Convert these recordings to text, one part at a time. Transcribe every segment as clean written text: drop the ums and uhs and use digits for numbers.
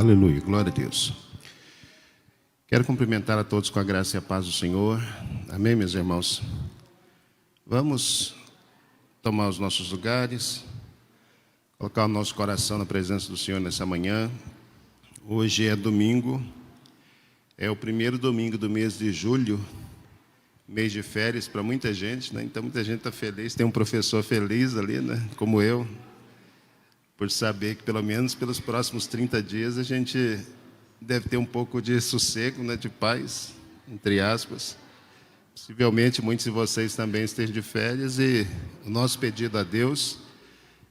Aleluia, glória a Deus. Quero cumprimentar a todos com a graça e a paz do Senhor. Amém, meus irmãos? Vamos tomar os nossos lugares, colocar o nosso coração na presença do Senhor nessa manhã. Hoje é domingo, é o primeiro domingo do mês de julho, mês de férias para muita gente, né? Então muita gente está feliz, tem um professor feliz ali, né? Como eu, por saber que pelo menos pelos próximos 30 dias a gente deve ter um pouco de sossego, né? De paz, entre aspas. Possivelmente muitos de vocês também estejam de férias e o nosso pedido a Deus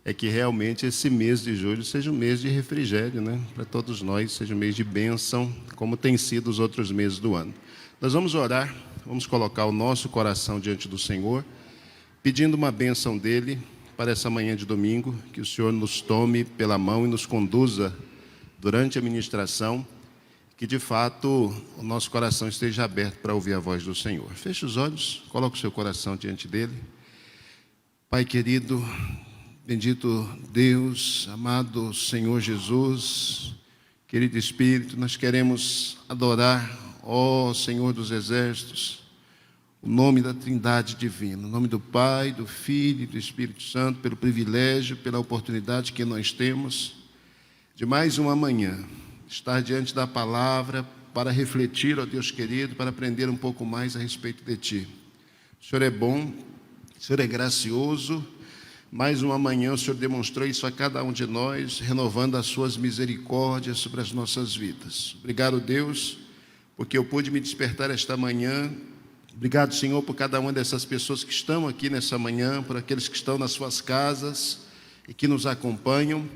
é que realmente esse mês de julho seja um mês de refrigério, né? Para todos nós, seja um mês de bênção, como tem sido os outros meses do ano. Nós vamos orar, vamos colocar o nosso coração diante do Senhor, pedindo uma bênção dEle para essa manhã de domingo, que o Senhor nos tome pela mão e nos conduza durante a ministração, que de fato o nosso coração esteja aberto para ouvir a voz do Senhor. Feche os olhos, coloque o seu coração diante dEle. Pai querido, bendito Deus, amado Senhor Jesus, querido Espírito, nós queremos adorar, ó Senhor dos Exércitos, o nome da Trindade Divina, o nome do Pai, do Filho e do Espírito Santo, pelo privilégio, pela oportunidade que nós temos de mais uma manhã, estar diante da palavra para refletir, ó Deus querido, para aprender um pouco mais a respeito de Ti. O Senhor é bom, o Senhor é gracioso. Mais uma manhã o Senhor demonstrou isso a cada um de nós, renovando as suas misericórdias sobre as nossas vidas. Obrigado, Deus, porque eu pude me despertar esta manhã. Obrigado, Senhor, por cada uma dessas pessoas que estão aqui nessa manhã, por aqueles que estão nas suas casas e que nos acompanham.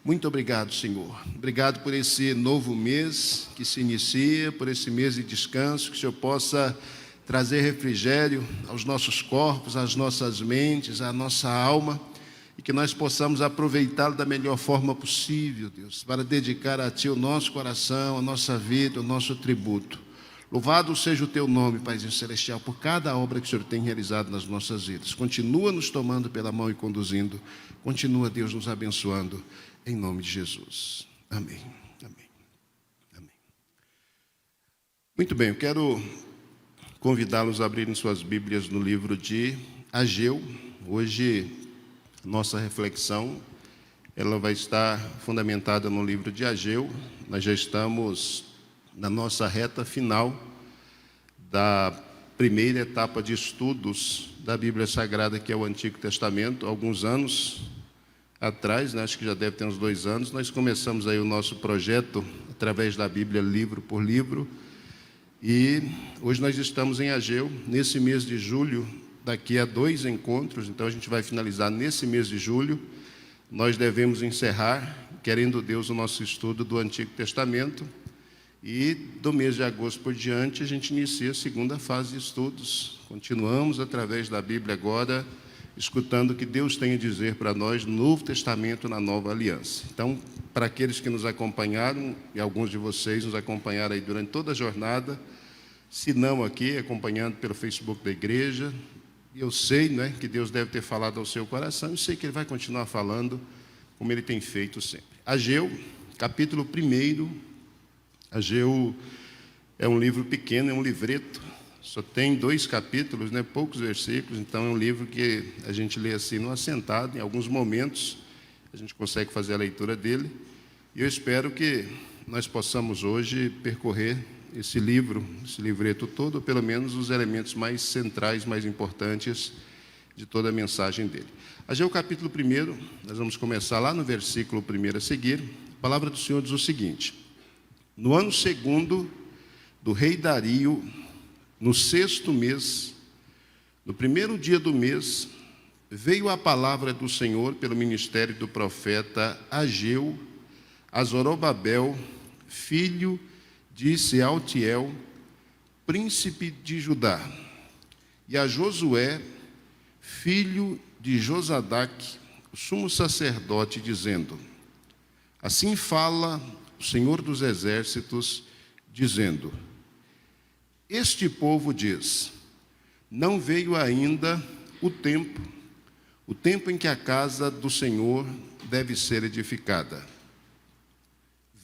Muito obrigado, Senhor. Obrigado por esse novo mês que se inicia, por esse mês de descanso, que o Senhor possa trazer refrigério aos nossos corpos, às nossas mentes, à nossa alma, e que nós possamos aproveitá-lo da melhor forma possível, Deus, para dedicar a Ti o nosso coração, a nossa vida, o nosso tributo. Louvado seja o Teu nome, Paizinho Celestial, por cada obra que o Senhor tem realizado nas nossas vidas. Continua nos tomando pela mão e conduzindo. Continua, Deus, nos abençoando, em nome de Jesus. Amém. Amém. Amém. Muito bem, eu quero convidá-los a abrirem suas Bíblias no livro de Ageu. Hoje, nossa reflexão, ela vai estar fundamentada no livro de Ageu. Nós já estamos na nossa reta final da primeira etapa de estudos da Bíblia Sagrada, que é o Antigo Testamento. Há alguns anos atrás, né, acho que já deve ter uns 2 anos, nós começamos aí o nosso projeto através da Bíblia, livro por livro. E hoje nós estamos em Ageu, nesse mês de julho, daqui a 2 encontros, então a gente vai finalizar nesse mês de julho. Nós devemos encerrar, querendo Deus, o nosso estudo do Antigo Testamento. E do mês de agosto por diante, a gente inicia a segunda fase de estudos. Continuamos através da Bíblia agora, escutando o que Deus tem a dizer para nós no Novo Testamento, na Nova Aliança. Então, para aqueles que nos acompanharam, e alguns de vocês nos acompanharam aí durante toda a jornada, se não aqui, acompanhando pelo Facebook da igreja, eu sei, né, que Deus deve ter falado ao seu coração, e sei que Ele vai continuar falando, como Ele tem feito sempre. Ageu, capítulo 1. Ageu é um livro pequeno, é um livreto, só tem 2 capítulos, né, poucos versículos, então é um livro que a gente lê assim no assentado, em alguns momentos a gente consegue fazer a leitura dele, e eu espero que nós possamos hoje percorrer esse livro, esse livreto todo, ou pelo menos os elementos mais centrais, mais importantes de toda a mensagem dele. Ageu capítulo 1, nós vamos começar lá no versículo 1 a seguir. A palavra do Senhor diz o seguinte: no ano 2º do rei Dario, no 6º mês, no 1º dia do mês, veio a palavra do Senhor pelo ministério do profeta Ageu a Zorobabel, filho de Sealtiel, príncipe de Judá, e a Josué, filho de Josadaque, o sumo sacerdote, dizendo: assim fala o Senhor dos Exércitos, dizendo: este povo diz, não veio ainda o tempo em que a casa do Senhor deve ser edificada.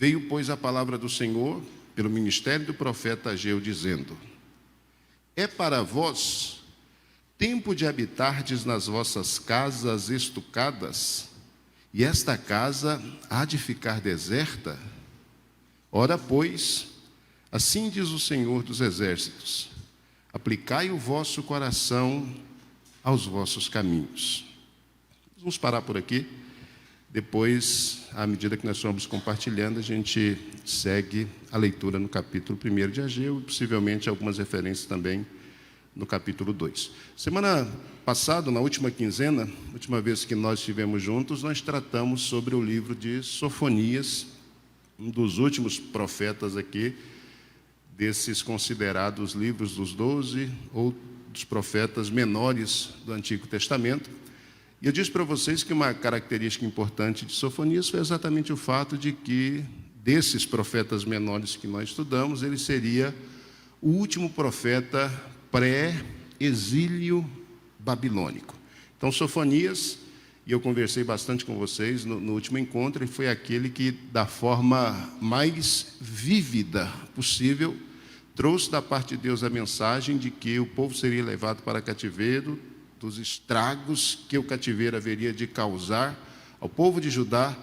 Veio, pois, a palavra do Senhor pelo ministério do profeta Ageu, dizendo: é para vós tempo de habitardes nas vossas casas estucadas, e esta casa há de ficar deserta? Ora, pois, assim diz o Senhor dos Exércitos: aplicai o vosso coração aos vossos caminhos. Vamos parar por aqui. Depois, à medida que nós vamos compartilhando, a gente segue a leitura no capítulo 1 de Ageu e possivelmente algumas referências também no capítulo 2. Semana passada, na última quinzena, última vez que nós estivemos juntos, nós tratamos sobre o livro de Sofonias, um dos últimos profetas aqui, desses considerados livros dos 12 ou dos profetas menores do Antigo Testamento. E eu disse para vocês que uma característica importante de Sofonias foi exatamente o fato de que, desses profetas menores que nós estudamos, ele seria o último profeta pré-exílio babilônico. Então, Sofonias, e eu conversei bastante com vocês no último encontro, ele foi aquele que, da forma mais vívida possível, trouxe da parte de Deus a mensagem de que o povo seria levado para cativeiro, dos estragos que o cativeiro haveria de causar ao povo de Judá,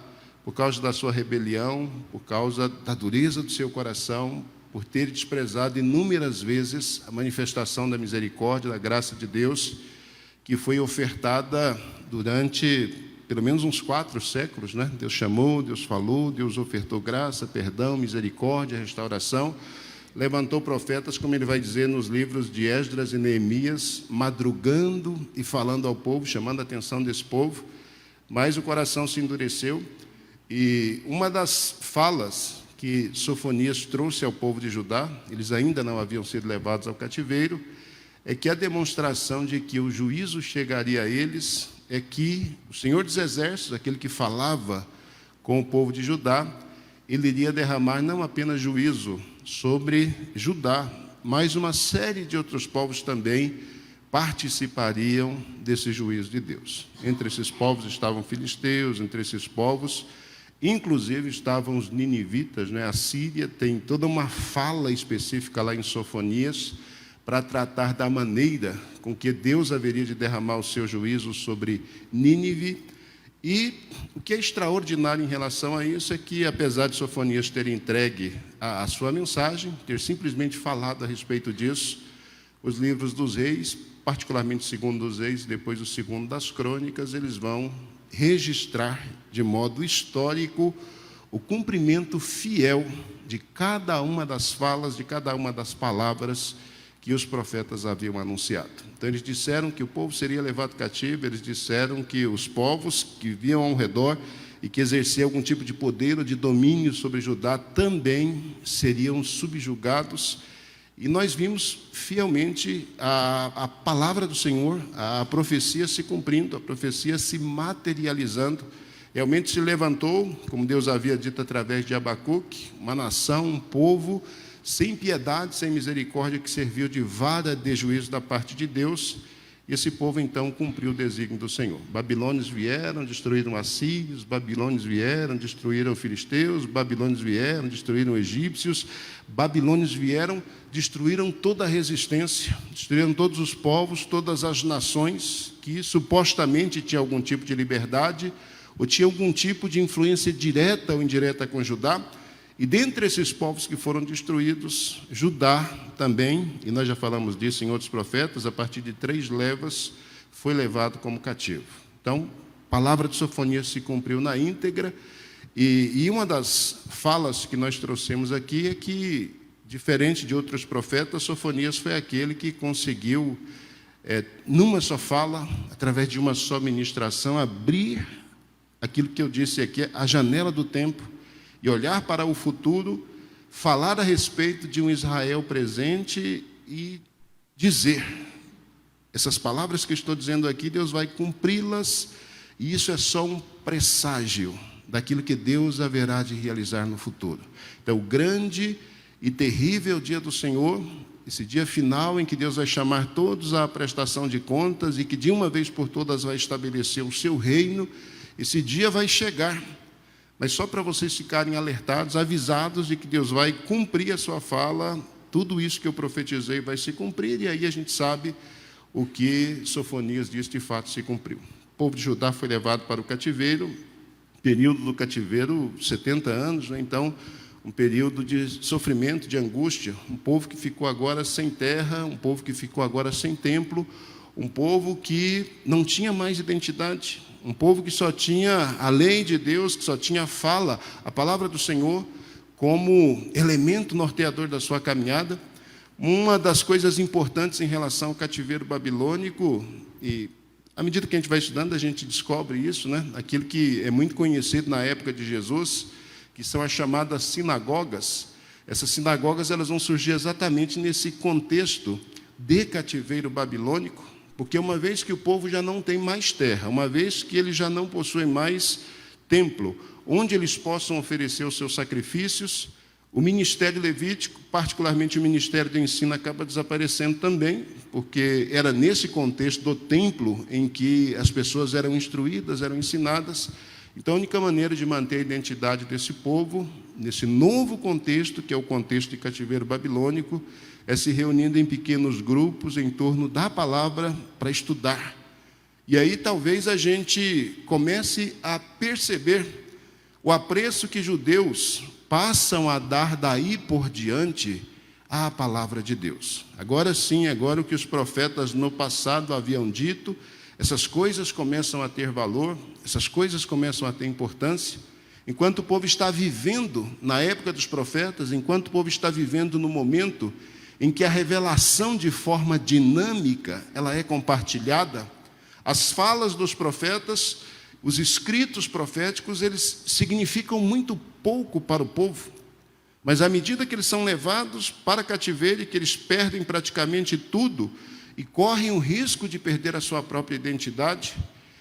por causa da sua rebelião, por causa da dureza do seu coração, por ter desprezado inúmeras vezes a manifestação da misericórdia, da graça de Deus, que foi ofertada durante pelo menos uns 4 séculos, né? Deus chamou, Deus falou, Deus ofertou graça, perdão, misericórdia, restauração. Levantou profetas, como ele vai dizer nos livros de Esdras e Neemias, madrugando e falando ao povo, chamando a atenção desse povo, mas o coração se endureceu. E uma das falas que Sofonias trouxe ao povo de Judá, eles ainda não haviam sido levados ao cativeiro, é que a demonstração de que o juízo chegaria a eles é que o Senhor dos Exércitos, aquele que falava com o povo de Judá, ele iria derramar não apenas juízo sobre Judá, mas uma série de outros povos também participariam desse juízo de Deus. Entre esses povos estavam filisteus, entre esses povos, inclusive, estavam os ninivitas, né? A Síria tem toda uma fala específica lá em Sofonias para tratar da maneira com que Deus haveria de derramar o seu juízo sobre Nínive. E o que é extraordinário em relação a isso é que, apesar de Sofonias ter entregue a sua mensagem, ter simplesmente falado a respeito disso, os livros dos reis, particularmente o segundo dos reis e depois o segundo das crônicas, eles vão registrar de modo histórico o cumprimento fiel de cada uma das falas, de cada uma das palavras que os profetas haviam anunciado. Então, eles disseram que o povo seria levado cativo, eles disseram que os povos que viviam ao redor e que exerciam algum tipo de poder ou de domínio sobre Judá também seriam subjugados. E nós vimos fielmente a palavra do Senhor, a profecia se cumprindo, a profecia se materializando. Realmente se levantou, como Deus havia dito através de Abacuque, uma nação, um povo sem piedade, sem misericórdia, que serviu de vara de juízo da parte de Deus. E esse povo, então, cumpriu o desígnio do Senhor. Babilônios vieram, destruíram assírios, babilônios vieram, destruíram filisteus, babilônios vieram, destruíram egípcios, babilônios vieram, destruíram toda a resistência, destruíram todos os povos, todas as nações que supostamente tinham algum tipo de liberdade ou tinham algum tipo de influência direta ou indireta com Judá. E dentre esses povos que foram destruídos, Judá também, e nós já falamos disso em outros profetas, a partir de 3 levas, foi levado como cativo. Então, a palavra de Sofonias se cumpriu na íntegra, e uma das falas que nós trouxemos aqui é que, diferente de outros profetas, Sofonias foi aquele que conseguiu, numa só fala, através de uma só ministração, abrir aquilo que eu disse aqui, a janela do tempo, e olhar para o futuro, falar a respeito de um Israel presente e dizer: essas palavras que estou dizendo aqui, Deus vai cumpri-las, e isso é só um presságio daquilo que Deus haverá de realizar no futuro. Então, o grande e terrível dia do Senhor, esse dia final em que Deus vai chamar todos à prestação de contas e que de uma vez por todas vai estabelecer o seu reino, esse dia vai chegar. mas só para vocês ficarem alertados, avisados de que Deus vai cumprir a sua fala, tudo isso que eu profetizei vai se cumprir, e aí a gente sabe o que Sofonias diz de fato se cumpriu. O povo de Judá foi levado para o cativeiro, período do cativeiro, 70 anos, né? Então, um período de sofrimento, de angústia, um povo que ficou agora sem terra, um povo que ficou agora sem templo, um povo que não tinha mais identidade, um povo que só tinha a lei de Deus, que só tinha a fala, a palavra do Senhor, como elemento norteador da sua caminhada. Uma das coisas importantes em relação ao cativeiro babilônico, e à medida que a gente vai estudando, a gente descobre isso, né? Aquilo que é muito conhecido na época de Jesus, que são as chamadas sinagogas. Essas sinagogas elas vão surgir exatamente nesse contexto de cativeiro babilônico, porque uma vez que o povo já não tem mais terra, uma vez que eles já não possuem mais templo, onde eles possam oferecer os seus sacrifícios, o ministério levítico, particularmente o ministério do ensino, acaba desaparecendo também, porque era nesse contexto do templo em que as pessoas eram instruídas, eram ensinadas. Então, a única maneira de manter a identidade desse povo, nesse novo contexto, que é o contexto de cativeiro babilônico, é se reunindo em pequenos grupos em torno da palavra para estudar. E aí talvez a gente comece a perceber o apreço que judeus passam a dar daí por diante à palavra de Deus. Agora sim, agora o que os profetas no passado haviam dito, essas coisas começam a ter valor, essas coisas começam a ter importância. Enquanto o povo está vivendo na época dos profetas, enquanto o povo está vivendo no momento em que a revelação de forma dinâmica ela é compartilhada, as falas dos profetas, os escritos proféticos, eles significam muito pouco para o povo, mas à medida que eles são levados para cativeiro e que eles perdem praticamente tudo e correm o risco de perder a sua própria identidade,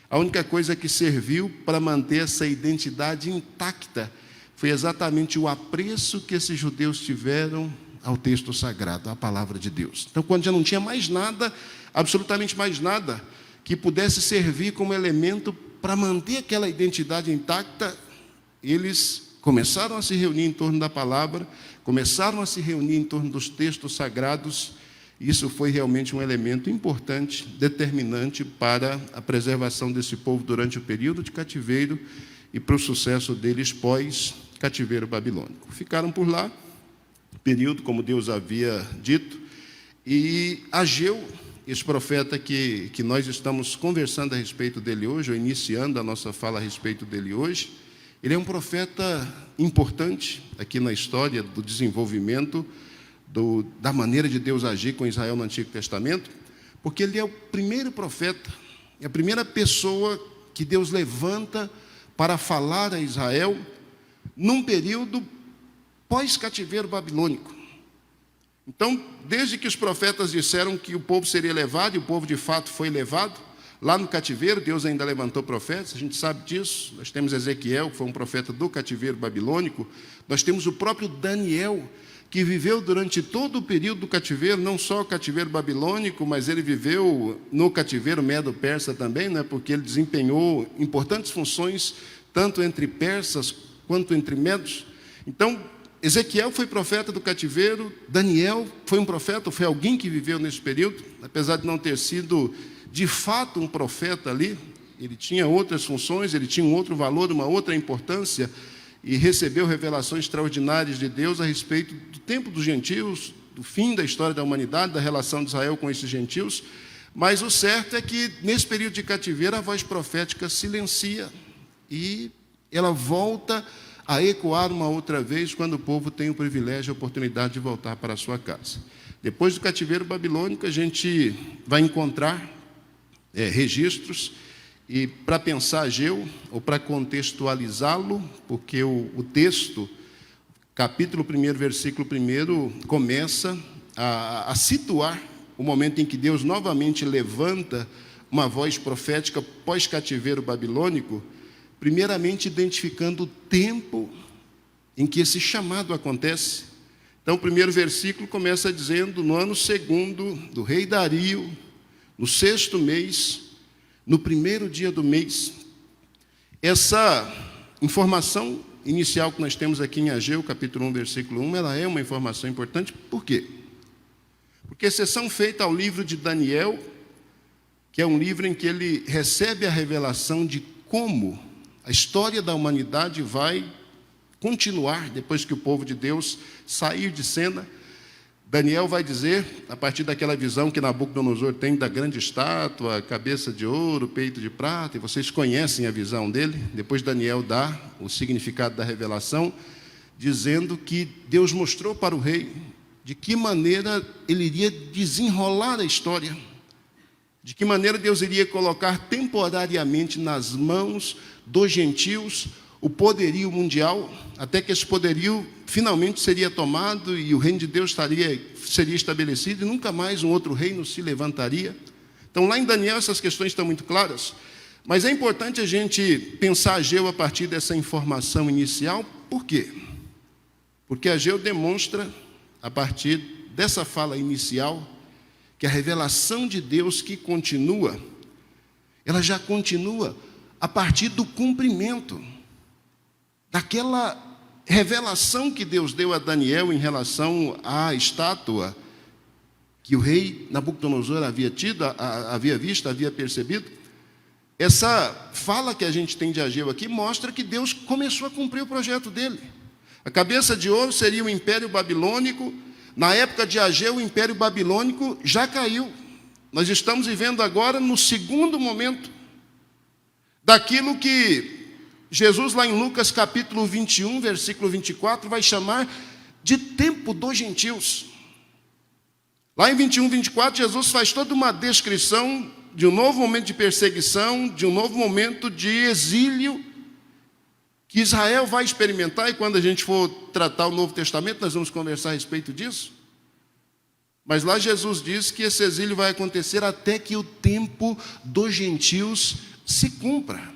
a única coisa que serviu para manter essa identidade intacta foi exatamente o apreço que esses judeus tiveram ao texto sagrado, à palavra de Deus. Então, quando já não tinha mais nada, absolutamente mais nada, que pudesse servir como elemento para manter aquela identidade intacta, eles começaram a se reunir em torno da palavra, começaram a se reunir em torno dos textos sagrados. Isso foi realmente um elemento importante, determinante para a preservação desse povo durante o período de cativeiro e para o sucesso deles pós-cativeiro babilônico. Ficaram por lá, período, como Deus havia dito, e Ageu, esse profeta que nós estamos conversando a respeito dele hoje, ou iniciando a nossa fala a respeito dele hoje, ele é um profeta importante aqui na história do desenvolvimento da maneira de Deus agir com Israel no Antigo Testamento, porque ele é o primeiro profeta, é a primeira pessoa que Deus levanta para falar a Israel num período pós-cativeiro babilônico. Então, desde que os profetas disseram que o povo seria levado, e o povo de fato foi levado, lá no cativeiro, Deus ainda levantou profetas, a gente sabe disso. Nós temos Ezequiel, que foi um profeta do cativeiro babilônico. Nós temos o próprio Daniel, que viveu durante todo o período do cativeiro, não só o cativeiro babilônico, mas ele viveu no cativeiro medo-persa também, né, porque ele desempenhou importantes funções, tanto entre persas quanto entre medos. Então, Ezequiel foi profeta do cativeiro, Daniel foi um profeta, foi alguém que viveu nesse período, apesar de não ter sido de fato um profeta ali, ele tinha outras funções, ele tinha um outro valor, uma outra importância, e recebeu revelações extraordinárias de Deus a respeito do tempo dos gentios, do fim da história da humanidade, da relação de Israel com esses gentios. Mas o certo é que nesse período de cativeiro a voz profética silencia e ela volta a ecoar uma outra vez quando o povo tem o privilégio e a oportunidade de voltar para a sua casa. Depois do cativeiro babilônico, a gente vai encontrar registros, e para pensar Ageu, ou para contextualizá-lo, porque o texto, capítulo 1, versículo 1, começa a situar o momento em que Deus novamente levanta uma voz profética pós-cativeiro babilônico, primeiramente identificando o tempo em que esse chamado acontece. Então, o primeiro versículo começa dizendo: no ano 2º do rei Dario, no 6º mês, no 1º dia do mês. Essa informação inicial que nós temos aqui em Ageu, capítulo 1, versículo 1, ela é uma informação importante. Por quê? Porque exceção feita ao livro de Daniel, que é um livro em que ele recebe a revelação de como a história da humanidade vai continuar depois que o povo de Deus sair de cena. Daniel vai dizer, a partir daquela visão que Nabucodonosor tem da grande estátua, cabeça de ouro, peito de prata, e vocês conhecem a visão dele. Depois Daniel dá o significado da revelação, dizendo que Deus mostrou para o rei de que maneira ele iria desenrolar a história, de que maneira Deus iria colocar temporariamente nas mãos dos gentios o poderio mundial, até que esse poderio finalmente seria tomado e o reino de Deus seria estabelecido e nunca mais um outro reino se levantaria. Então, lá em Daniel, essas questões estão muito claras, mas é importante a gente pensar Ageu a partir dessa informação inicial. Por quê? Porque Ageu demonstra, a partir dessa fala inicial, que a revelação de Deus que continua, ela já continua a partir do cumprimento daquela revelação que Deus deu a Daniel em relação à estátua que o rei Nabucodonosor havia visto, havia percebido. Essa fala que a gente tem de Ageu aqui mostra que Deus começou a cumprir o projeto dele. A cabeça de ouro seria o Império Babilônico. Na época de Ageu, o Império Babilônico já caiu. Nós estamos vivendo agora no segundo momento daquilo que Jesus, lá em Lucas capítulo 21, versículo 24, vai chamar de tempo dos gentios. Lá em 21, 24, Jesus faz toda uma descrição de um novo momento de perseguição, de um novo momento de exílio que Israel vai experimentar, e quando a gente for tratar o Novo Testamento, nós vamos conversar a respeito disso. Mas lá Jesus diz que esse exílio vai acontecer até que o tempo dos gentios se cumpra.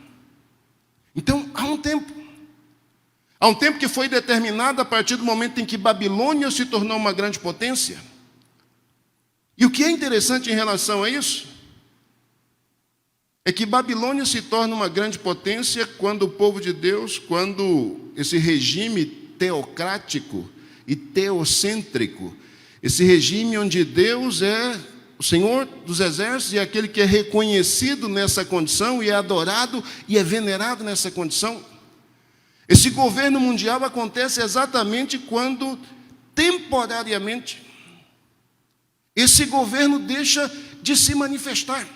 Então, há um tempo que foi determinado a partir do momento em que Babilônia se tornou uma grande potência. E o que é interessante em relação a isso é que Babilônia se torna uma grande potência quando o povo de Deus, quando esse regime teocrático e teocêntrico, esse regime onde Deus é o Senhor dos exércitos e é aquele que é reconhecido nessa condição e é adorado e é venerado nessa condição. Esse governo mundial acontece exatamente quando, temporariamente, esse governo deixa de se manifestar.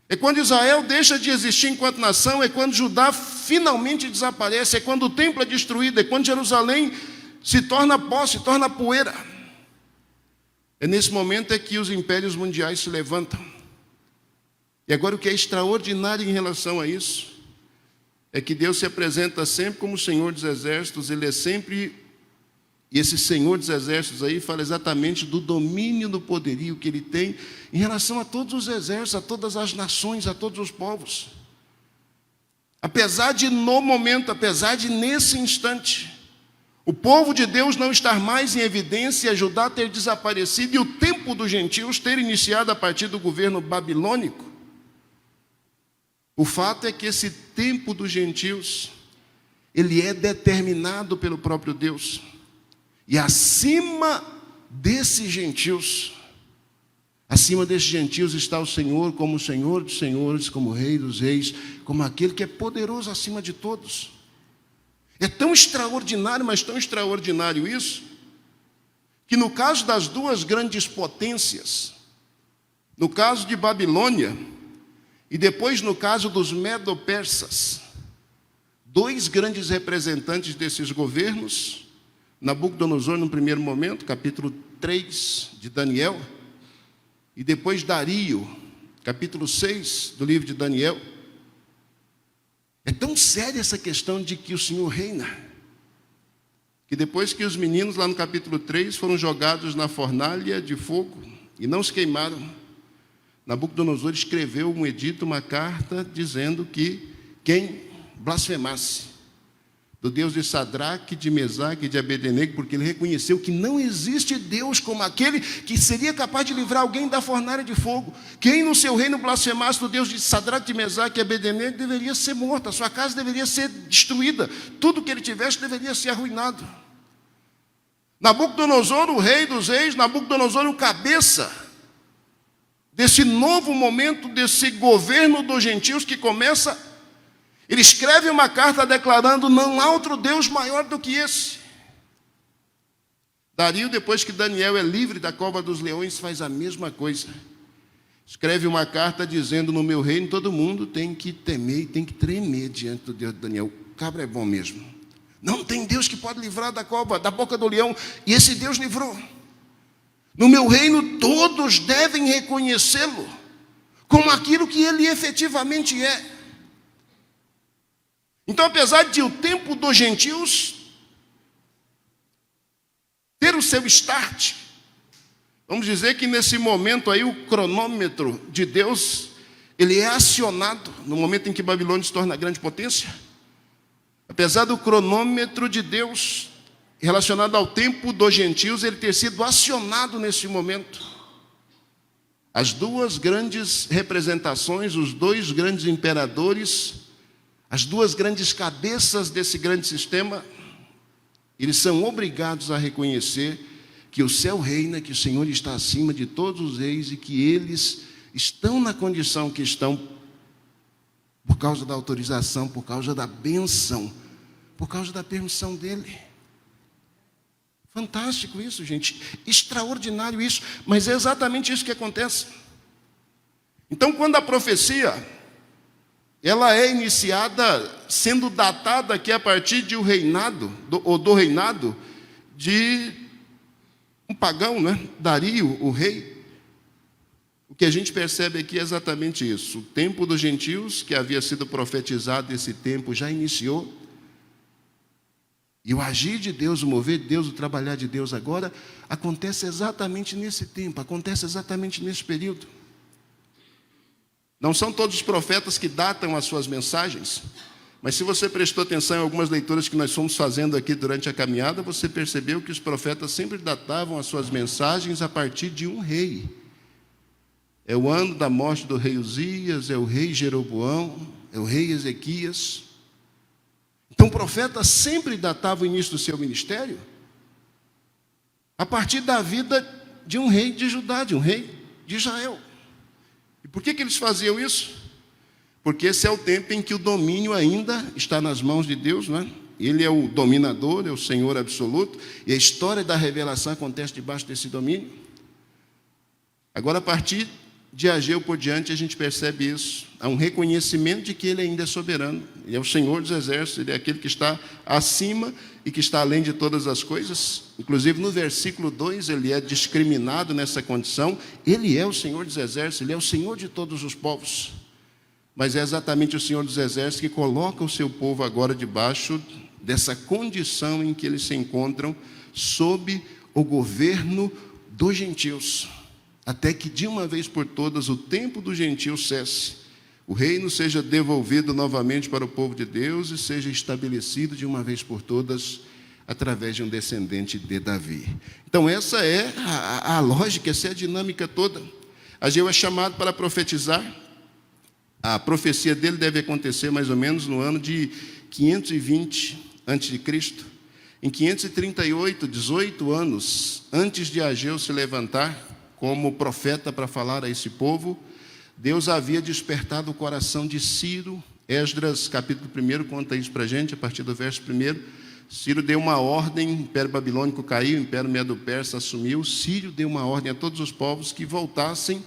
É quando Israel deixa de existir enquanto nação, é quando Judá finalmente desaparece, é quando o templo é destruído, é quando Jerusalém se torna pó, se torna poeira. É nesse momento é que os impérios mundiais se levantam. E agora o que é extraordinário em relação a isso é que Deus se apresenta sempre como o Senhor dos exércitos. Ele é sempre, e esse Senhor dos exércitos aí fala exatamente do domínio, do poderio que Ele tem em relação a todos os exércitos, a todas as nações, a todos os povos. Apesar de no momento, apesar de nesse instante, o povo de Deus não estar mais em evidência, Judá ter desaparecido e o tempo dos gentios ter iniciado a partir do governo babilônico, o fato é que esse tempo dos gentios, ele é determinado pelo próprio Deus. E acima desses gentios está o Senhor como o Senhor dos senhores, como o Rei dos reis, como aquele que é poderoso acima de todos. É tão extraordinário, mas tão extraordinário isso, que no caso das duas grandes potências, no caso de Babilônia e depois no caso dos medo-persas, dois grandes representantes desses governos, Nabucodonosor no primeiro momento, capítulo 3 de Daniel, e depois Dario, capítulo 6 do livro de Daniel. É tão séria essa questão de que o Senhor reina, que depois que os meninos lá no capítulo 3 foram jogados na fornalha de fogo e não se queimaram, Nabucodonosor escreveu um edito, uma carta, dizendo que quem blasfemasse do Deus de Sadraque, de Mesaque e de Abednego, porque ele reconheceu que não existe Deus como aquele que seria capaz de livrar alguém da fornalha de fogo. Quem no seu reino blasfemasse do Deus de Sadraque, de Mesaque e Abednego deveria ser morto, a sua casa deveria ser destruída, tudo que ele tivesse deveria ser arruinado. Nabucodonosor, o rei dos reis, Nabucodonosor, o cabeça desse novo momento, desse governo dos gentios que começa. Ele escreve uma carta declarando: não há outro Deus maior do que esse. Dario, depois que Daniel é livre da cova dos leões, faz a mesma coisa. Escreve uma carta dizendo: no meu reino todo mundo tem que temer e tem que tremer diante do Deus de Daniel. O cabra é bom mesmo. Não tem Deus que pode livrar da cova, da boca do leão, e esse Deus livrou. No meu reino todos devem reconhecê-lo como aquilo que ele efetivamente é. Então, apesar de o tempo dos gentios ter o seu start, vamos dizer que nesse momento aí o cronômetro de Deus, ele é acionado no momento em que Babilônia se torna grande potência. Apesar do cronômetro de Deus relacionado ao tempo dos gentios, ele ter sido acionado nesse momento, as duas grandes representações, os dois grandes imperadores, as duas grandes cabeças desse grande sistema, eles são obrigados a reconhecer que o céu reina, que o Senhor está acima de todos os reis e que eles estão na condição que estão por causa da autorização, por causa da bênção, por causa da permissão dele. Fantástico isso, gente. Extraordinário isso. Mas é exatamente isso que acontece. Então, quando a profecia ela é iniciada, sendo datada aqui a partir de um reinado, do reinado de um pagão, né? Dario, o rei. O que a gente percebe aqui é exatamente isso. O tempo dos gentios, que havia sido profetizado, esse tempo já iniciou. E o agir de Deus, o mover de Deus, o trabalhar de Deus agora, acontece exatamente nesse tempo, acontece exatamente nesse período. Não são todos os profetas que datam as suas mensagens, mas se você prestou atenção em algumas leituras que nós fomos fazendo aqui durante a caminhada, você percebeu que os profetas sempre datavam as suas mensagens a partir de um rei. É o ano da morte do rei Uzias, é o rei Jeroboão, é o rei Ezequias. Então o profeta sempre datava o início do seu ministério a partir da vida de um rei de Judá, de um rei de Israel. E por que eles faziam isso? Porque esse é o tempo em que o domínio ainda está nas mãos de Deus, não é? Ele é o dominador, é o Senhor absoluto, e a história da revelação acontece debaixo desse domínio. Agora, a partir de Ageu por diante, a gente percebe isso. Há um reconhecimento de que ele ainda é soberano. Ele é o Senhor dos exércitos, ele é aquele que está acima e que está além de todas as coisas. Inclusive, no versículo 2, ele é discriminado nessa condição. Ele é o Senhor dos exércitos, ele é o Senhor de todos os povos. Mas é exatamente o Senhor dos exércitos que coloca o seu povo agora debaixo dessa condição em que eles se encontram sob o governo dos gentios, até que de uma vez por todas o tempo dos gentios cesse, o reino seja devolvido novamente para o povo de Deus e seja estabelecido de uma vez por todas através de um descendente de Davi. Então essa é a lógica, essa é a dinâmica toda. Ageu é chamado para profetizar. A profecia dele deve acontecer mais ou menos no ano de 520 a.C. Em 538, 18 anos antes de Ageu se levantar como profeta para falar a esse povo, Deus havia despertado o coração de Ciro. Esdras, capítulo 1, conta isso para a gente, a partir do verso 1. Ciro deu uma ordem, o Império Babilônico caiu, o Império Medo-Persa assumiu. Ciro deu uma ordem a todos os povos que voltassem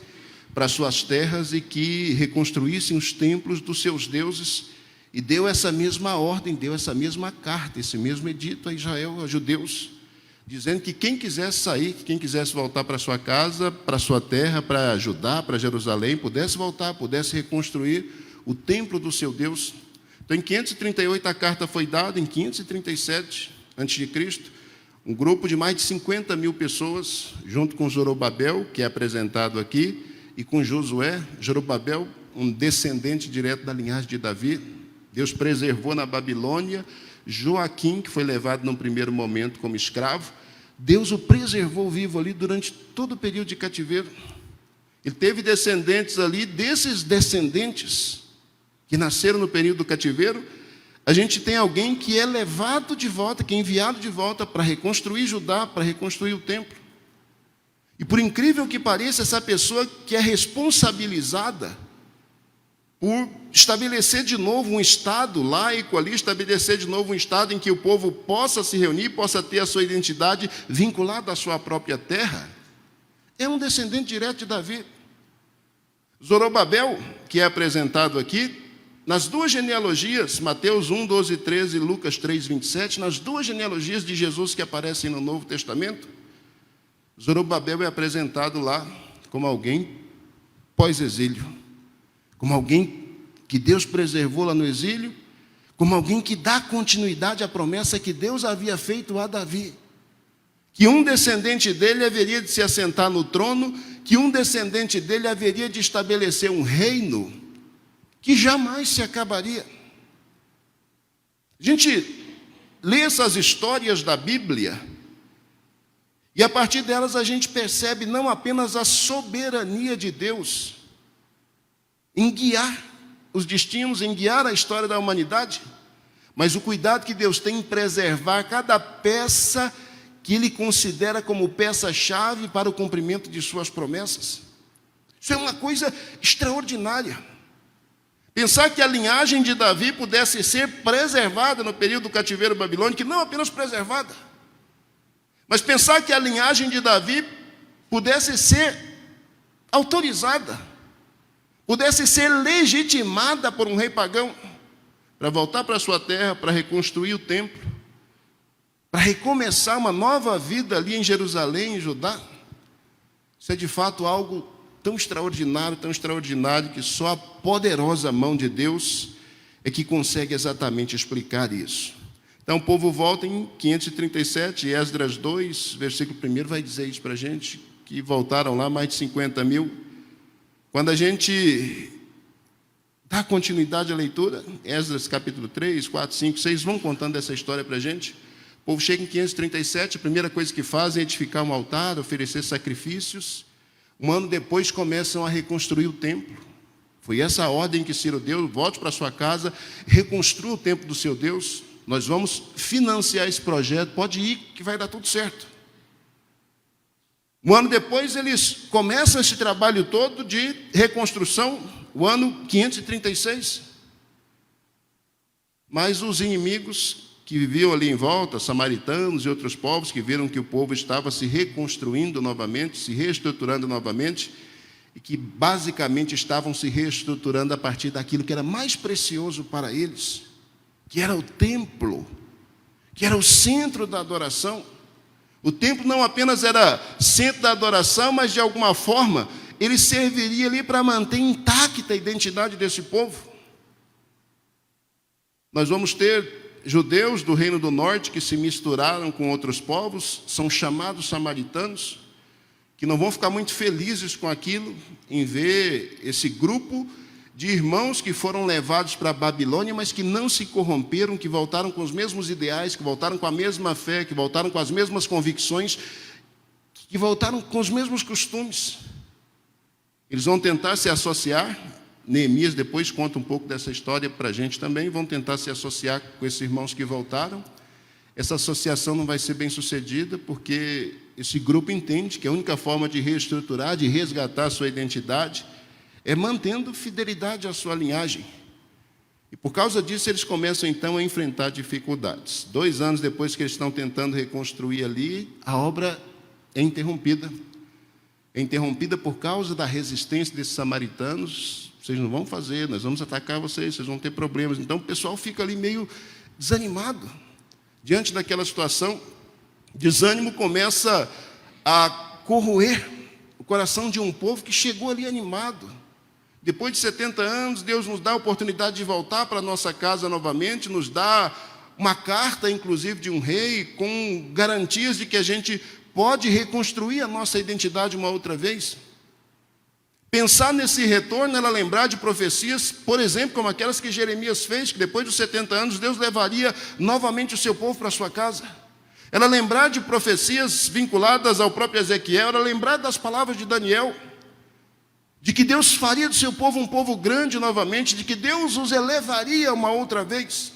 para suas terras e que reconstruíssem os templos dos seus deuses. E deu essa mesma ordem, deu essa mesma carta, esse mesmo edito a Israel, aos judeus, dizendo que quem quisesse sair, que quem quisesse voltar para sua casa, para sua terra, para Judá, para Jerusalém, pudesse voltar, pudesse reconstruir o templo do seu Deus. Então, em 538 a carta foi dada, em 537 a.C., um grupo de mais de 50 mil pessoas, junto com Zorobabel, que é apresentado aqui, e com Josué. Zorobabel, um descendente direto da linhagem de Davi. Deus preservou na Babilônia Joaquim, que foi levado num primeiro momento como escravo, Deus o preservou vivo ali durante todo o período de cativeiro. Ele teve descendentes ali, desses descendentes que nasceram no período do cativeiro, a gente tem alguém que é levado de volta, que é enviado de volta para reconstruir Judá, para reconstruir o templo. E por incrível que pareça, essa pessoa que é responsabilizada por estabelecer de novo um Estado laico ali, estabelecer de novo um Estado em que o povo possa se reunir, possa ter a sua identidade vinculada à sua própria terra, é um descendente direto de Davi. Zorobabel, que é apresentado aqui, nas duas genealogias, Mateus 1, 12 e 13 e Lucas 3, 27, nas duas genealogias de Jesus que aparecem no Novo Testamento, Zorobabel é apresentado lá como alguém pós-exílio, como alguém que Deus preservou lá no exílio, como alguém que dá continuidade à promessa que Deus havia feito a Davi, que um descendente dele haveria de se assentar no trono, que um descendente dele haveria de estabelecer um reino que jamais se acabaria. A gente lê essas histórias da Bíblia e a partir delas a gente percebe não apenas a soberania de Deus em guiar os destinos, em guiar a história da humanidade, mas o cuidado que Deus tem em preservar cada peça que Ele considera como peça-chave para o cumprimento de suas promessas. Isso é uma coisa extraordinária. Pensar que a linhagem de Davi pudesse ser preservada no período do cativeiro babilônico, não apenas preservada, mas pensar que a linhagem de Davi pudesse ser autorizada, pudesse ser legitimada por um rei pagão, para voltar para a sua terra, para reconstruir o templo, para recomeçar uma nova vida ali em Jerusalém, em Judá. Isso é de fato algo tão extraordinário, que só a poderosa mão de Deus é que consegue exatamente explicar isso. Então o povo volta em 537, e Esdras 2, versículo 1, vai dizer isso para a gente, que voltaram lá mais de 50 mil. Quando a gente dá continuidade à leitura, Esdras capítulo 3, 4, 5, 6, vão contando essa história para a gente. O povo chega em 537, a primeira coisa que fazem é edificar um altar, oferecer sacrifícios. Um ano depois começam a reconstruir o templo. Foi essa a ordem que Ciro deu: volte para sua casa, reconstrua o templo do seu Deus, nós vamos financiar esse projeto, pode ir que vai dar tudo certo. Um ano depois eles começam esse trabalho todo de reconstrução, o ano 536. Mas os inimigos que viviam ali em volta, samaritanos e outros povos, que viram que o povo estava se reconstruindo novamente, se reestruturando novamente, e que basicamente estavam se reestruturando a partir daquilo que era mais precioso para eles, que era o templo, que era o centro da adoração. O templo não apenas era centro da adoração, mas de alguma forma ele serviria ali para manter intacta a identidade desse povo. Nós vamos ter judeus do Reino do Norte que se misturaram com outros povos, são chamados samaritanos, que não vão ficar muito felizes com aquilo, em ver esse grupo de irmãos que foram levados para a Babilônia, mas que não se corromperam, que voltaram com os mesmos ideais, que voltaram com a mesma fé, que voltaram com as mesmas convicções, que voltaram com os mesmos costumes. Eles vão tentar se associar. Neemias depois conta um pouco dessa história para a gente também, vão tentar se associar com esses irmãos que voltaram. Essa associação não vai ser bem sucedida, porque esse grupo entende que a única forma de reestruturar, de resgatar a sua identidade, é mantendo fidelidade à sua linhagem. E por causa disso eles começam então a enfrentar dificuldades. 2 anos depois que eles estão tentando reconstruir ali, a obra é interrompida. É interrompida por causa da resistência desses samaritanos. Vocês não vão fazer, nós vamos atacar vocês vão ter problemas. Então o pessoal fica ali meio desanimado. Diante daquela situação, desânimo começa a corroer o coração de um povo que chegou ali animado. Depois de 70 anos, Deus nos dá a oportunidade de voltar para a nossa casa novamente, nos dá uma carta, inclusive, de um rei, com garantias de que a gente pode reconstruir a nossa identidade uma outra vez. Pensar nesse retorno, ela lembrar de profecias, por exemplo, como aquelas que Jeremias fez, que depois dos 70 anos Deus levaria novamente o seu povo para a sua casa. Ela lembrar de profecias vinculadas ao próprio Ezequiel, ela lembrar das palavras de Daniel, de que Deus faria do seu povo um povo grande novamente, de que Deus os elevaria uma outra vez.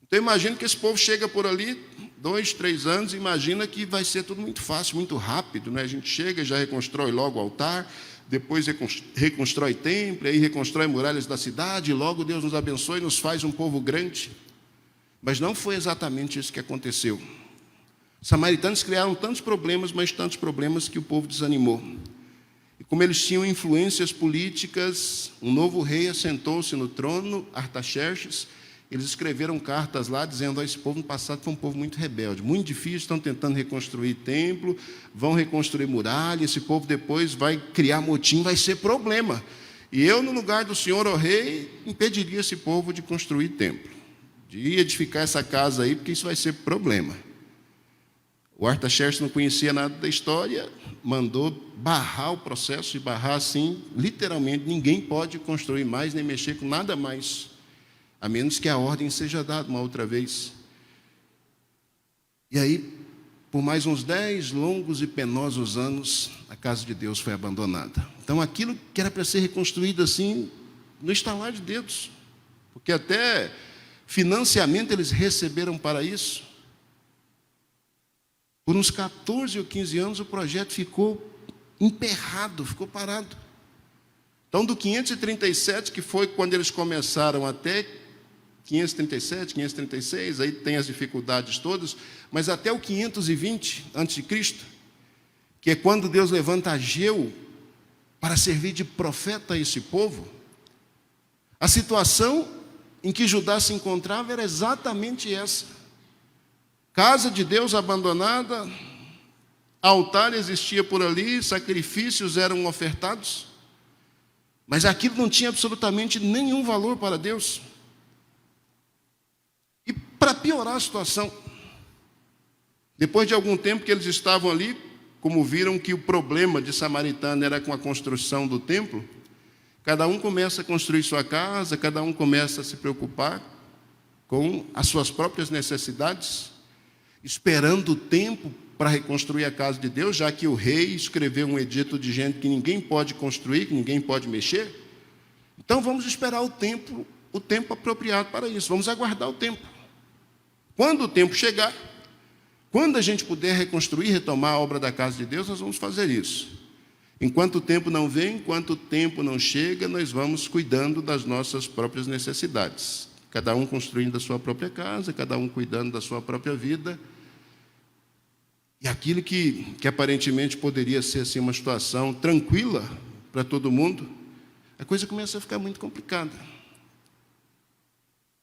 Então imagino que esse povo chega por ali, 2, 3 anos, imagina que vai ser tudo muito fácil, muito rápido, né? A gente chega e já reconstrói logo o altar, depois reconstrói templo, aí reconstrói muralhas da cidade, e logo Deus nos abençoe e nos faz um povo grande. Mas não foi exatamente isso que aconteceu. Os samaritanos criaram tantos problemas, mas tantos problemas que o povo desanimou. E como eles tinham influências políticas, um novo rei assentou-se no trono, Artaxerxes. Eles escreveram cartas lá dizendo: esse povo no passado foi um povo muito rebelde, muito difícil, estão tentando reconstruir templo, vão reconstruir muralha, esse povo depois vai criar motim, vai ser problema. E eu, no lugar do senhor, ó rei, impediria esse povo de construir templo, de edificar essa casa aí, porque isso vai ser problema. O Artaxerxes não conhecia nada da história, mandou barrar o processo, e barrar assim, literalmente, ninguém pode construir mais, nem mexer com nada mais, a menos que a ordem seja dada uma outra vez. E aí, por mais uns 10 longos e penosos anos, a casa de Deus foi abandonada. Então, aquilo que era para ser reconstruído assim, no estalar de dedos, porque até financiamento eles receberam para isso. Por uns 14 ou 15 anos, o projeto ficou emperrado, ficou parado. Então, do 537, que foi quando eles começaram, até 537, 536, aí tem as dificuldades todas, mas até o 520 a.C., que é quando Deus levanta Ageu para servir de profeta a esse povo, a situação em que Judá se encontrava era exatamente essa. Casa de Deus abandonada, altar existia por ali, sacrifícios eram ofertados, mas aquilo não tinha absolutamente nenhum valor para Deus. E para piorar a situação, depois de algum tempo que eles estavam ali, como viram que o problema de Samaritana era com a construção do templo, cada um começa a construir sua casa, cada um começa a se preocupar com as suas próprias necessidades, esperando o tempo para reconstruir a casa de Deus, já que o rei escreveu um edito de gente que ninguém pode construir, que ninguém pode mexer. Então vamos esperar o tempo apropriado para isso, vamos aguardar o tempo. Quando o tempo chegar, quando a gente puder reconstruir, retomar a obra da casa de Deus, nós vamos fazer isso. Enquanto o tempo não vem, enquanto o tempo não chega, nós vamos cuidando das nossas próprias necessidades. Cada um construindo a sua própria casa, cada um cuidando da sua própria vida. E aquilo que aparentemente poderia ser assim, uma situação tranquila para todo mundo, a coisa começa a ficar muito complicada.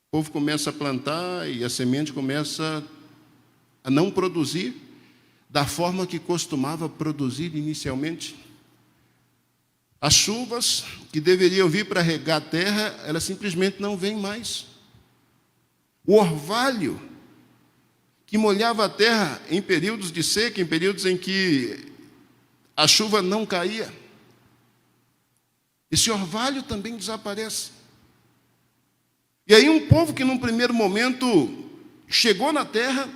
O povo começa a plantar e a semente começa a não produzir da forma que costumava produzir inicialmente. As chuvas que deveriam vir para regar a terra, elas simplesmente não vêm mais. O orvalho que molhava a terra em períodos de seca, em períodos em que a chuva não caía, esse orvalho também desaparece. E aí um povo que num primeiro momento chegou na terra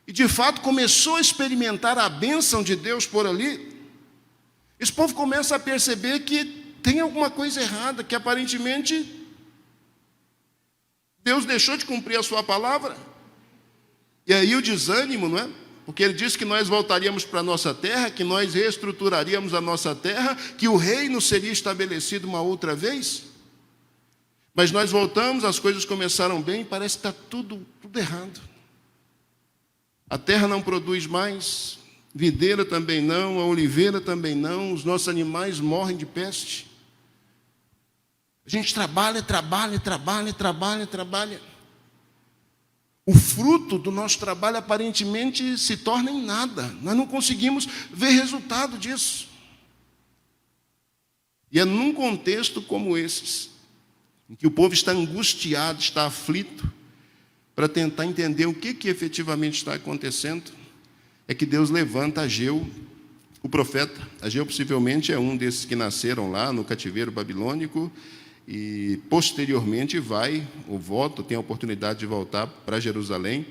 e de fato começou a experimentar a bênção de Deus por ali, esse povo começa a perceber que tem alguma coisa errada, que aparentemente Deus deixou de cumprir a sua palavra. E aí o desânimo, não é? Porque ele disse que nós voltaríamos para a nossa terra, que nós reestruturaríamos a nossa terra, que o reino seria estabelecido uma outra vez. Mas nós voltamos, as coisas começaram bem, parece que está tudo errado. A terra não produz mais, videira também não, a oliveira também não, os nossos animais morrem de peste. A gente trabalha. O fruto do nosso trabalho aparentemente se torna em nada. Nós não conseguimos ver resultado disso. E é num contexto como esse, em que o povo está angustiado, está aflito, para tentar entender o que efetivamente está acontecendo, é que Deus levanta Ageu, O profeta Ageu possivelmente é um desses que nasceram lá no cativeiro babilônico e posteriormente tem a oportunidade de voltar para Jerusalém.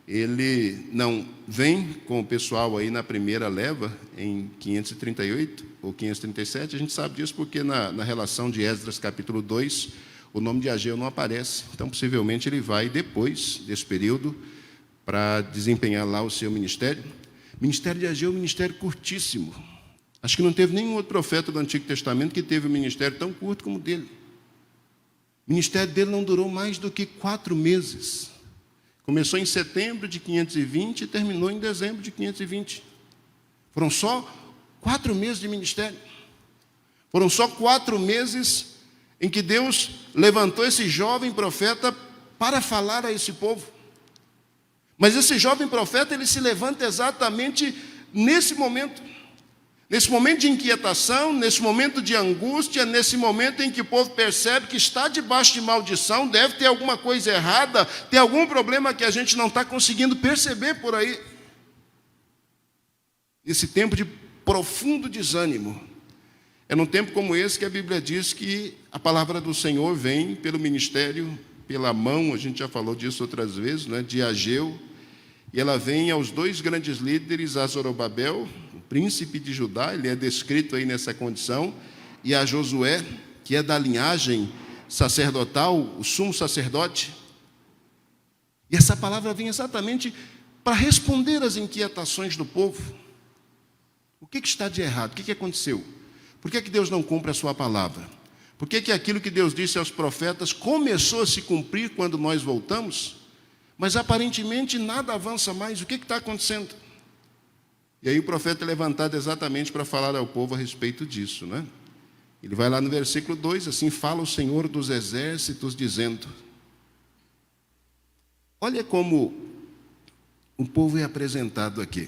Ele não vem com o pessoal aí na primeira leva, em 538 ou 537, a gente sabe disso porque na relação de Esdras capítulo 2, o nome de Ageu não aparece, então possivelmente ele vai depois desse período para desempenhar lá o seu ministério. O ministério de Ageu é um ministério curtíssimo. Acho que não teve nenhum outro profeta do Antigo Testamento que teve um ministério tão curto como o dele. O ministério dele não durou mais do que 4 meses. Começou em setembro de 520 e terminou em dezembro de 520. Foram só 4 meses de ministério. Foram só 4 meses em que Deus levantou esse jovem profeta para falar a esse povo. Mas esse jovem profeta, ele se levanta exatamente nesse momento de inquietação, nesse momento de angústia, nesse momento em que o povo percebe que está debaixo de maldição, deve ter alguma coisa errada, tem algum problema que a gente não está conseguindo perceber por aí. Esse tempo de profundo desânimo, é num tempo como esse que a Bíblia diz que a palavra do Senhor vem pelo ministério, pela mão, a gente já falou disso outras vezes, né, de Ageu, e ela vem aos 2 grandes líderes, a Zorobabel, o príncipe de Judá, ele é descrito aí nessa condição, e a Josué, que é da linhagem sacerdotal, o sumo sacerdote. E essa palavra vem exatamente para responder às inquietações do povo. O que está de errado? O que aconteceu? Por que Deus não cumpre a sua palavra? Por que aquilo que Deus disse aos profetas começou a se cumprir quando nós voltamos? Mas aparentemente nada avança mais. O que está acontecendo? E aí o profeta é levantado exatamente para falar ao povo a respeito disso, né? Ele vai lá no versículo 2, assim fala o Senhor dos exércitos, dizendo... Olha como o povo é apresentado aqui.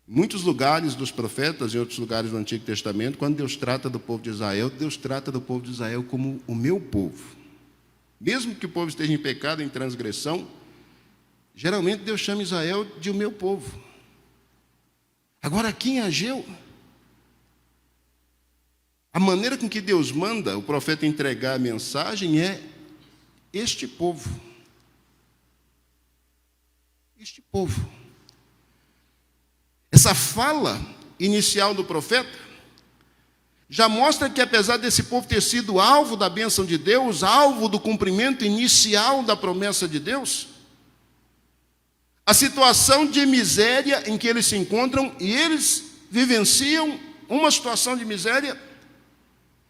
Em muitos lugares dos profetas, em outros lugares do Antigo Testamento, quando Deus trata do povo de Israel, Deus trata do povo de Israel como o meu povo. Mesmo que o povo esteja em pecado, em transgressão, geralmente Deus chama Israel de o meu povo. Agora aqui em Ageu, a maneira com que Deus manda o profeta entregar a mensagem é este povo. Este povo. Essa fala inicial do profeta já mostra que, apesar desse povo ter sido alvo da bênção de Deus, alvo do cumprimento inicial da promessa de Deus, a situação de miséria em que eles se encontram, e eles vivenciam uma situação de miséria,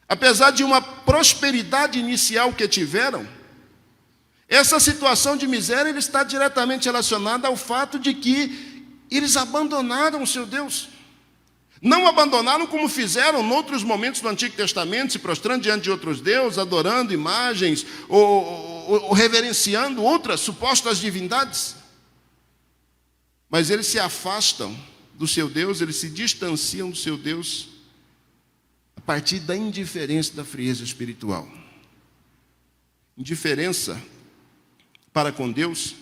apesar de uma prosperidade inicial que tiveram, essa situação de miséria ele está diretamente relacionada ao fato de que eles abandonaram o seu Deus. Não abandonaram como fizeram em outros momentos do Antigo Testamento, se prostrando diante de outros deuses, adorando imagens, ou reverenciando outras supostas divindades. Mas eles se afastam do seu Deus, eles se distanciam do seu Deus a partir da indiferença, da frieza espiritual. Indiferença para com Deus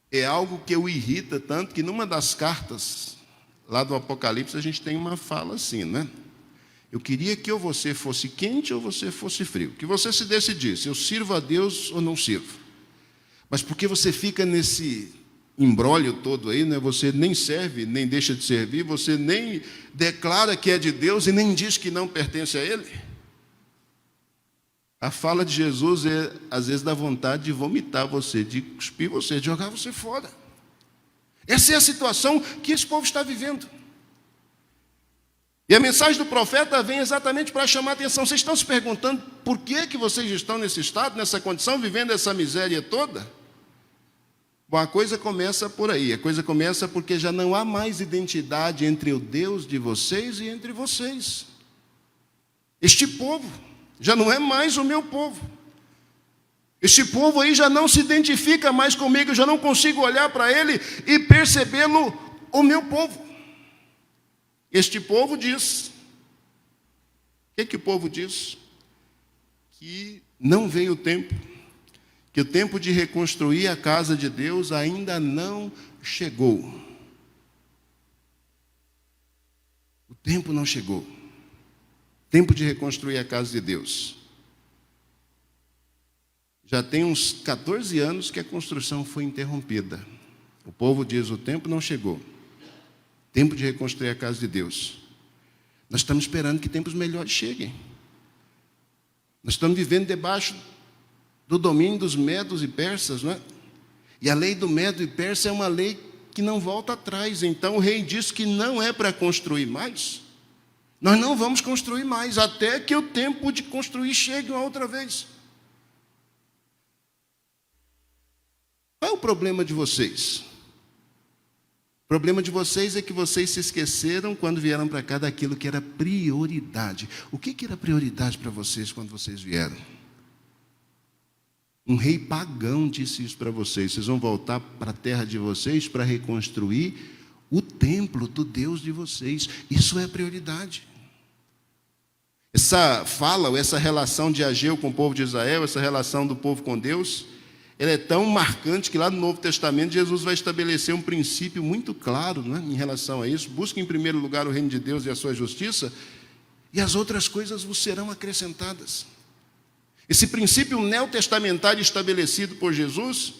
é algo que o irrita tanto que numa das cartas lá do Apocalipse a gente tem uma fala assim, né? Eu queria que ou você fosse quente ou você fosse frio, que você se decidisse, eu sirvo a Deus ou não sirvo. Mas porque você fica nesse imbróglio todo aí, né? Você nem serve, nem deixa de servir, você nem declara que é de Deus e nem diz que não pertence a Ele. A fala de Jesus é, às vezes, dá vontade de vomitar você, de cuspir você, de jogar você fora. Essa é a situação que esse povo está vivendo. E a mensagem do profeta vem exatamente para chamar a atenção. Vocês estão se perguntando por que vocês estão nesse estado, nessa condição, vivendo essa miséria toda? Bom, a coisa começa por aí. A coisa começa porque já não há mais identidade entre o Deus de vocês e entre vocês. Este povo já não é mais o meu povo. Este povo aí já não se identifica mais comigo, eu já não consigo olhar para ele e percebê-lo o meu povo. Este povo diz, o que o povo diz? Que não veio o tempo, que o tempo de reconstruir a casa de Deus ainda não chegou. tempo não chegou. Tempo de reconstruir a casa de Deus. Já tem uns 14 anos que a construção foi interrompida. O povo diz, o tempo não chegou. Tempo de reconstruir a casa de Deus. Nós estamos esperando que tempos melhores cheguem. Nós estamos vivendo debaixo do domínio dos medos e persas, não é? E a lei do medo e persa é uma lei que não volta atrás. Então o rei disse que não é para construir mais. Nós não vamos construir mais, até que o tempo de construir chegue uma outra vez. Qual é o problema de vocês? O problema de vocês é que vocês se esqueceram quando vieram para cá daquilo que era prioridade. O que era prioridade para vocês quando vocês vieram? Um rei pagão disse isso para vocês. Vocês vão voltar para a terra de vocês para reconstruir o templo do Deus de vocês. Isso é prioridade. Essa fala, ou essa relação de Ageu com o povo de Israel, essa relação do povo com Deus, ela é tão marcante que lá no Novo Testamento Jesus vai estabelecer um princípio muito claro, né, em relação a isso. Busque em primeiro lugar o reino de Deus e a sua justiça, e as outras coisas vos serão acrescentadas. Esse princípio neotestamentário estabelecido por Jesus,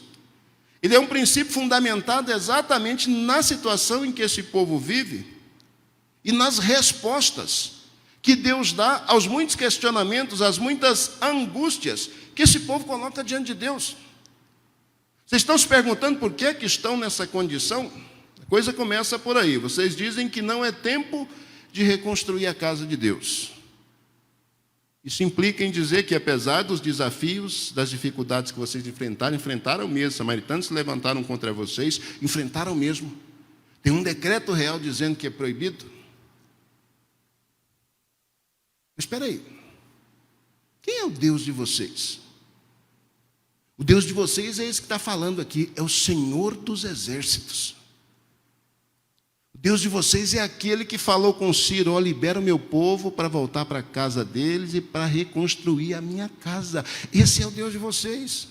ele é um princípio fundamentado exatamente na situação em que esse povo vive e nas respostas que Deus dá aos muitos questionamentos, às muitas angústias que esse povo coloca diante de Deus. Vocês estão se perguntando por que estão nessa condição? A coisa começa por aí. Vocês dizem que não é tempo de reconstruir a casa de Deus. Isso implica em dizer que, apesar dos desafios, das dificuldades que vocês enfrentaram mesmo. Os samaritanos se levantaram contra vocês, enfrentaram mesmo. Tem um decreto real dizendo que é proibido. Mas espera aí. Quem é o Deus de vocês? O Deus de vocês é esse que está falando aqui. É o Senhor dos Exércitos. O Deus de vocês é aquele que falou com Ciro, libera o meu povo para voltar para a casa deles e para reconstruir a minha casa. Esse é o Deus de vocês.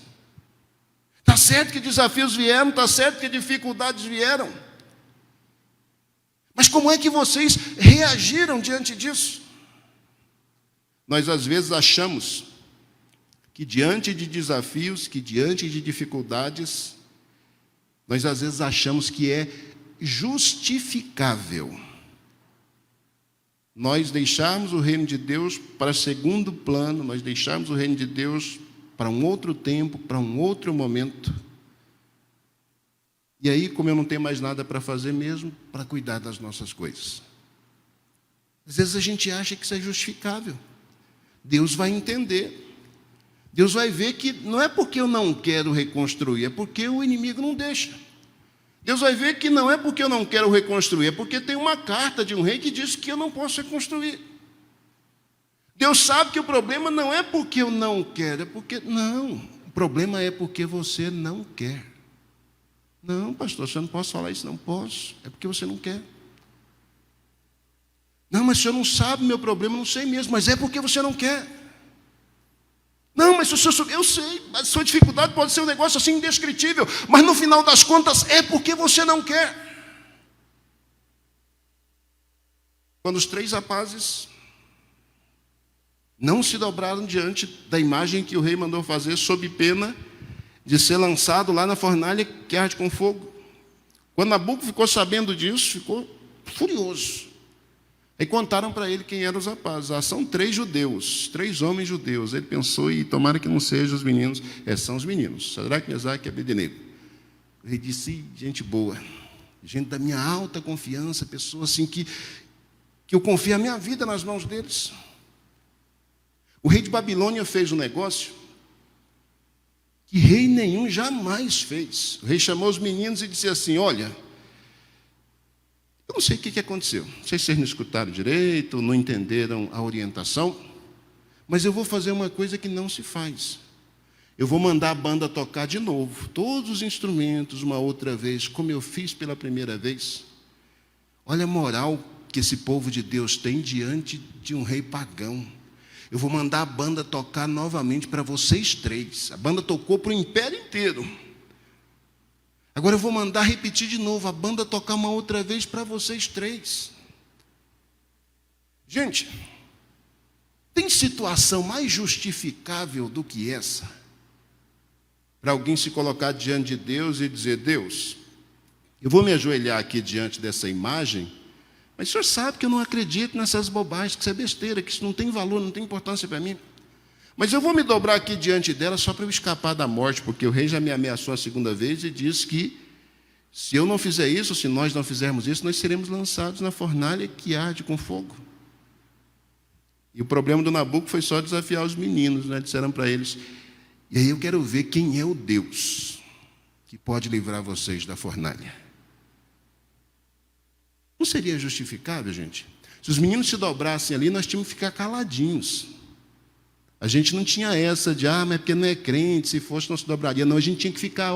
Está certo que desafios vieram, está certo que dificuldades vieram. Mas como é que vocês reagiram diante disso? Nós às vezes achamos que diante de desafios, que diante de dificuldades, nós às vezes achamos que é justificável nós deixarmos o reino de Deus para segundo plano, nós deixarmos o reino de Deus para um outro tempo, para um outro momento. E aí, como eu não tenho mais nada para fazer mesmo, para cuidar das nossas coisas. Às vezes a gente acha que isso é justificável. Deus vai entender. Deus vai ver que não é porque eu não quero reconstruir, é porque o inimigo não deixa. Deus vai ver que não é porque eu não quero reconstruir, é porque tem uma carta de um rei que diz que eu não posso reconstruir. Deus sabe que o problema não é porque eu não quero, é porque... Não, o problema é porque você não quer. Não, pastor, você não pode falar isso, não posso, é porque você não quer. Não, mas o senhor não sabe o meu problema, não sei mesmo, mas é porque você não quer. Não, mas eu sei, a sua dificuldade pode ser um negócio assim indescritível, mas no final das contas é porque você não quer. Quando os 3 rapazes não se dobraram diante da imagem que o rei mandou fazer, sob pena de ser lançado lá na fornalha que arde com fogo. Quando Nabuco ficou sabendo disso, ficou furioso. Aí contaram para ele quem eram os rapazes. São 3 judeus, 3 homens judeus. Ele pensou, e tomara que não sejam os meninos. São os meninos, Sadraque, Mesaque e Abednego. O rei disse, gente boa, gente da minha alta confiança, pessoa assim que eu confio a minha vida nas mãos deles. O rei de Babilônia fez um negócio que rei nenhum jamais fez. O rei chamou os meninos e disse assim, olha, eu não sei o que aconteceu. Não sei se vocês não escutaram direito, não entenderam a orientação, mas eu vou fazer uma coisa que não se faz. Eu vou mandar a banda tocar de novo, todos os instrumentos, uma outra vez, como eu fiz pela primeira vez. Olha a moral que esse povo de Deus tem diante de um rei pagão. Eu vou mandar a banda tocar novamente para vocês 3. A banda tocou para o império inteiro. Agora eu vou mandar repetir de novo, a banda tocar uma outra vez para vocês 3. Gente, tem situação mais justificável do que essa? Para alguém se colocar diante de Deus e dizer: Deus, eu vou me ajoelhar aqui diante dessa imagem, mas o Senhor sabe que eu não acredito nessas bobagens, que isso é besteira, que isso não tem valor, não tem importância para mim. Mas eu vou me dobrar aqui diante dela só para eu escapar da morte, porque o rei já me ameaçou a segunda vez e disse que se eu não fizer isso, se nós não fizermos isso, nós seremos lançados na fornalha que arde com fogo. E o problema do Nabuco foi só desafiar os meninos, né? Disseram para eles: e aí eu quero ver quem é o Deus que pode livrar vocês da fornalha. Não seria justificável, gente? Se os meninos se dobrassem ali, nós tínhamos que ficar caladinhos. A gente não tinha essa de, mas porque não é crente, se fosse não se dobraria. Não, a gente tinha que ficar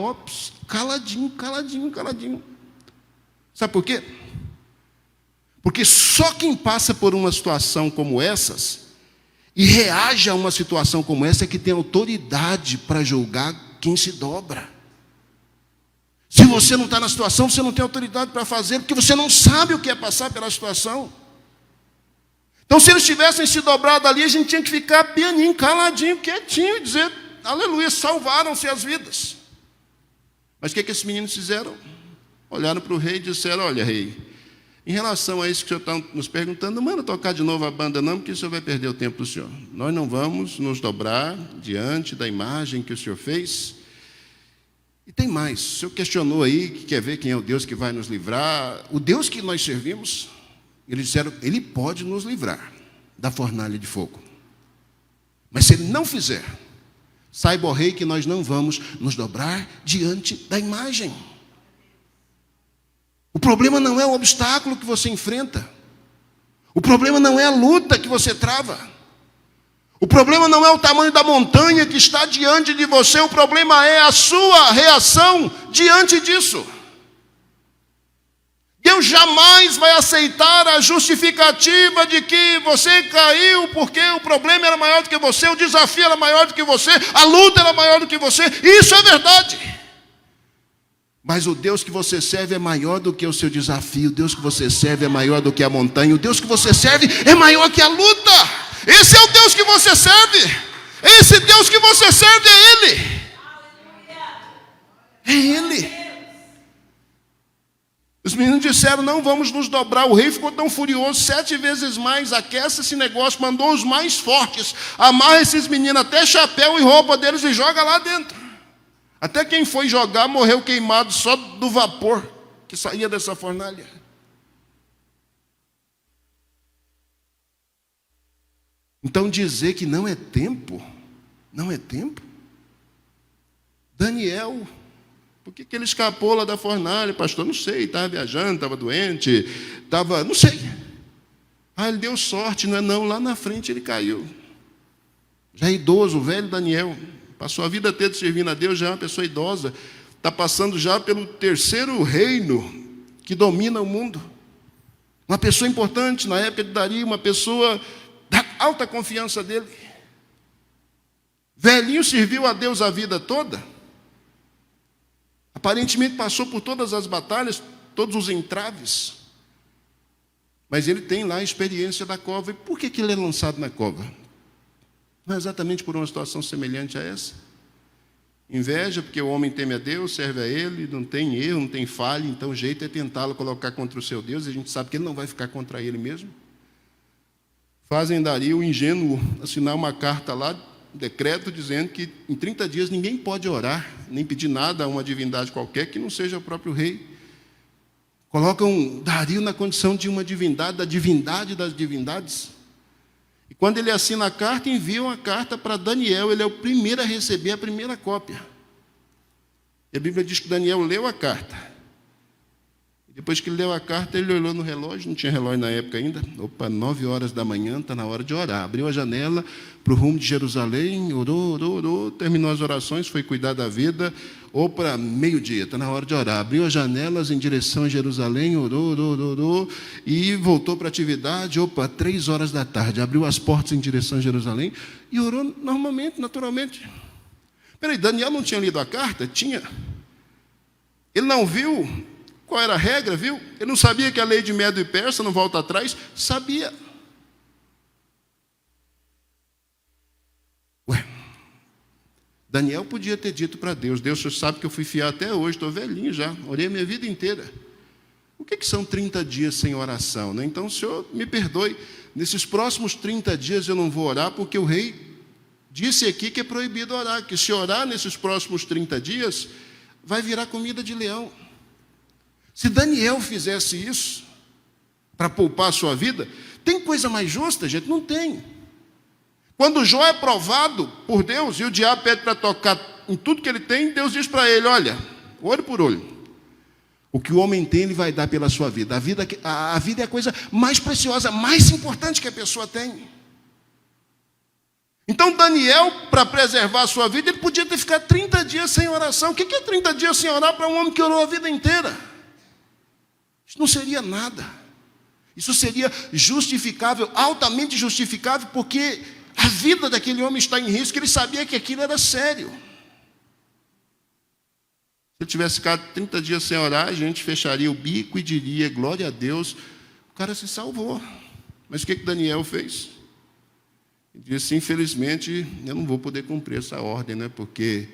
caladinho, caladinho, caladinho. Sabe por quê? Porque só quem passa por uma situação como essas e reage a uma situação como essa é que tem autoridade para julgar quem se dobra. Se você não está na situação, você não tem autoridade para fazer, porque você não sabe o que é passar pela situação. Então, se eles tivessem se dobrado ali, a gente tinha que ficar pianinho, caladinho, quietinho, e dizer: aleluia, salvaram-se as vidas. Mas o que esses meninos fizeram? Olharam para o rei e disseram: olha, rei, em relação a isso que o senhor está nos perguntando, não manda tocar de novo a banda não, porque o senhor vai perder o tempo do senhor. Nós não vamos nos dobrar diante da imagem que o senhor fez. E tem mais, o senhor questionou aí, que quer ver quem é o Deus que vai nos livrar. O Deus que nós servimos, eles disseram, ele pode nos livrar da fornalha de fogo. Mas se ele não fizer, saiba, ó rei, que nós não vamos nos dobrar diante da imagem. O problema não é o obstáculo que você enfrenta. O problema não é a luta que você trava. O problema não é o tamanho da montanha que está diante de você. O problema é a sua reação diante disso. Deus jamais vai aceitar a justificativa de que você caiu porque o problema era maior do que você, o desafio era maior do que você, a luta era maior do que você. Isso é verdade. Mas o Deus que você serve é maior do que o seu desafio. O Deus que você serve é maior do que a montanha. O Deus que você serve é maior que a luta. Esse é o Deus que você serve. Esse Deus que você serve é Ele. É Ele. Os meninos disseram, não vamos nos dobrar. O rei ficou tão furioso, 7 vezes mais, aquece esse negócio, mandou os mais fortes, amarra esses meninos, até chapéu e roupa deles e joga lá dentro. Até quem foi jogar morreu queimado só do vapor que saía dessa fornalha. Então dizer que não é tempo, não é tempo. Daniel, por que ele escapou lá da fornalha? Pastor, não sei, estava viajando, estava doente, não sei. Ele deu sorte, não é não, lá na frente ele caiu. Já idoso, o velho Daniel, passou a vida toda servindo a Deus, já é uma pessoa idosa, está passando já pelo 3º reino que domina o mundo. Uma pessoa importante na época de Dario, uma pessoa da alta confiança dele. Velhinho serviu a Deus a vida toda. Aparentemente passou por todas as batalhas, todos os entraves. Mas ele tem lá a experiência da cova. E por que ele é lançado na cova? Não é exatamente por uma situação semelhante a essa. Inveja, porque o homem teme a Deus, serve a Ele, não tem erro, não tem falha, então o jeito é tentá-lo colocar contra o seu Deus, e a gente sabe que ele não vai ficar contra ele mesmo. Fazem Dario, o ingênuo, assinar uma carta lá, um decreto, dizendo que em 30 dias ninguém pode orar, nem pedir nada a uma divindade qualquer, que não seja o próprio rei. Colocam Dario na condição de uma divindade, da divindade das divindades. E quando ele assina a carta, enviam a carta para Daniel. Ele é o primeiro a receber a primeira cópia. E a Bíblia diz que Daniel leu a carta. E depois que ele leu a carta, ele olhou no relógio, não tinha relógio na época ainda. 9 horas da manhã, está na hora de orar. Abriu a janela para o rumo de Jerusalém, orou, terminou as orações, foi cuidar da vida. Para meio-dia, está na hora de orar. Abriu as janelas em direção a Jerusalém, orou, e voltou para a atividade. 3 horas da tarde, abriu as portas em direção a Jerusalém e orou normalmente, naturalmente. Peraí, Daniel não tinha lido a carta? Tinha. Ele não viu qual era a regra, viu? Ele não sabia que a lei de Medo e Persa não volta atrás? Sabia. Daniel podia ter dito para Deus: Deus, o senhor sabe que eu fui fiel até hoje, estou velhinho já, orei a minha vida inteira. O que são 30 dias sem oração, né? Então o senhor me perdoe, nesses próximos 30 dias eu não vou orar, porque o rei disse aqui que é proibido orar, que se orar nesses próximos 30 dias, vai virar comida de leão. Se Daniel fizesse isso, para poupar a sua vida, tem coisa mais justa, gente? Não tem. Quando Jó é provado por Deus, e o diabo pede para tocar em tudo que ele tem, Deus diz para ele: olha, olho por olho, o que o homem tem, ele vai dar pela sua vida. A vida é a coisa mais preciosa, mais importante que a pessoa tem. Então Daniel, para preservar a sua vida, ele podia ter ficado 30 dias sem oração. O que é 30 dias sem orar para um homem que orou a vida inteira? Isso não seria nada. Isso seria justificável, altamente justificável, porque a vida daquele homem está em risco, ele sabia que aquilo era sério. Se ele tivesse ficado 30 dias sem orar, a gente fecharia o bico e diria: glória a Deus, o cara se salvou. Mas o que Daniel fez? Ele disse: infelizmente, eu não vou poder cumprir essa ordem, né? Porque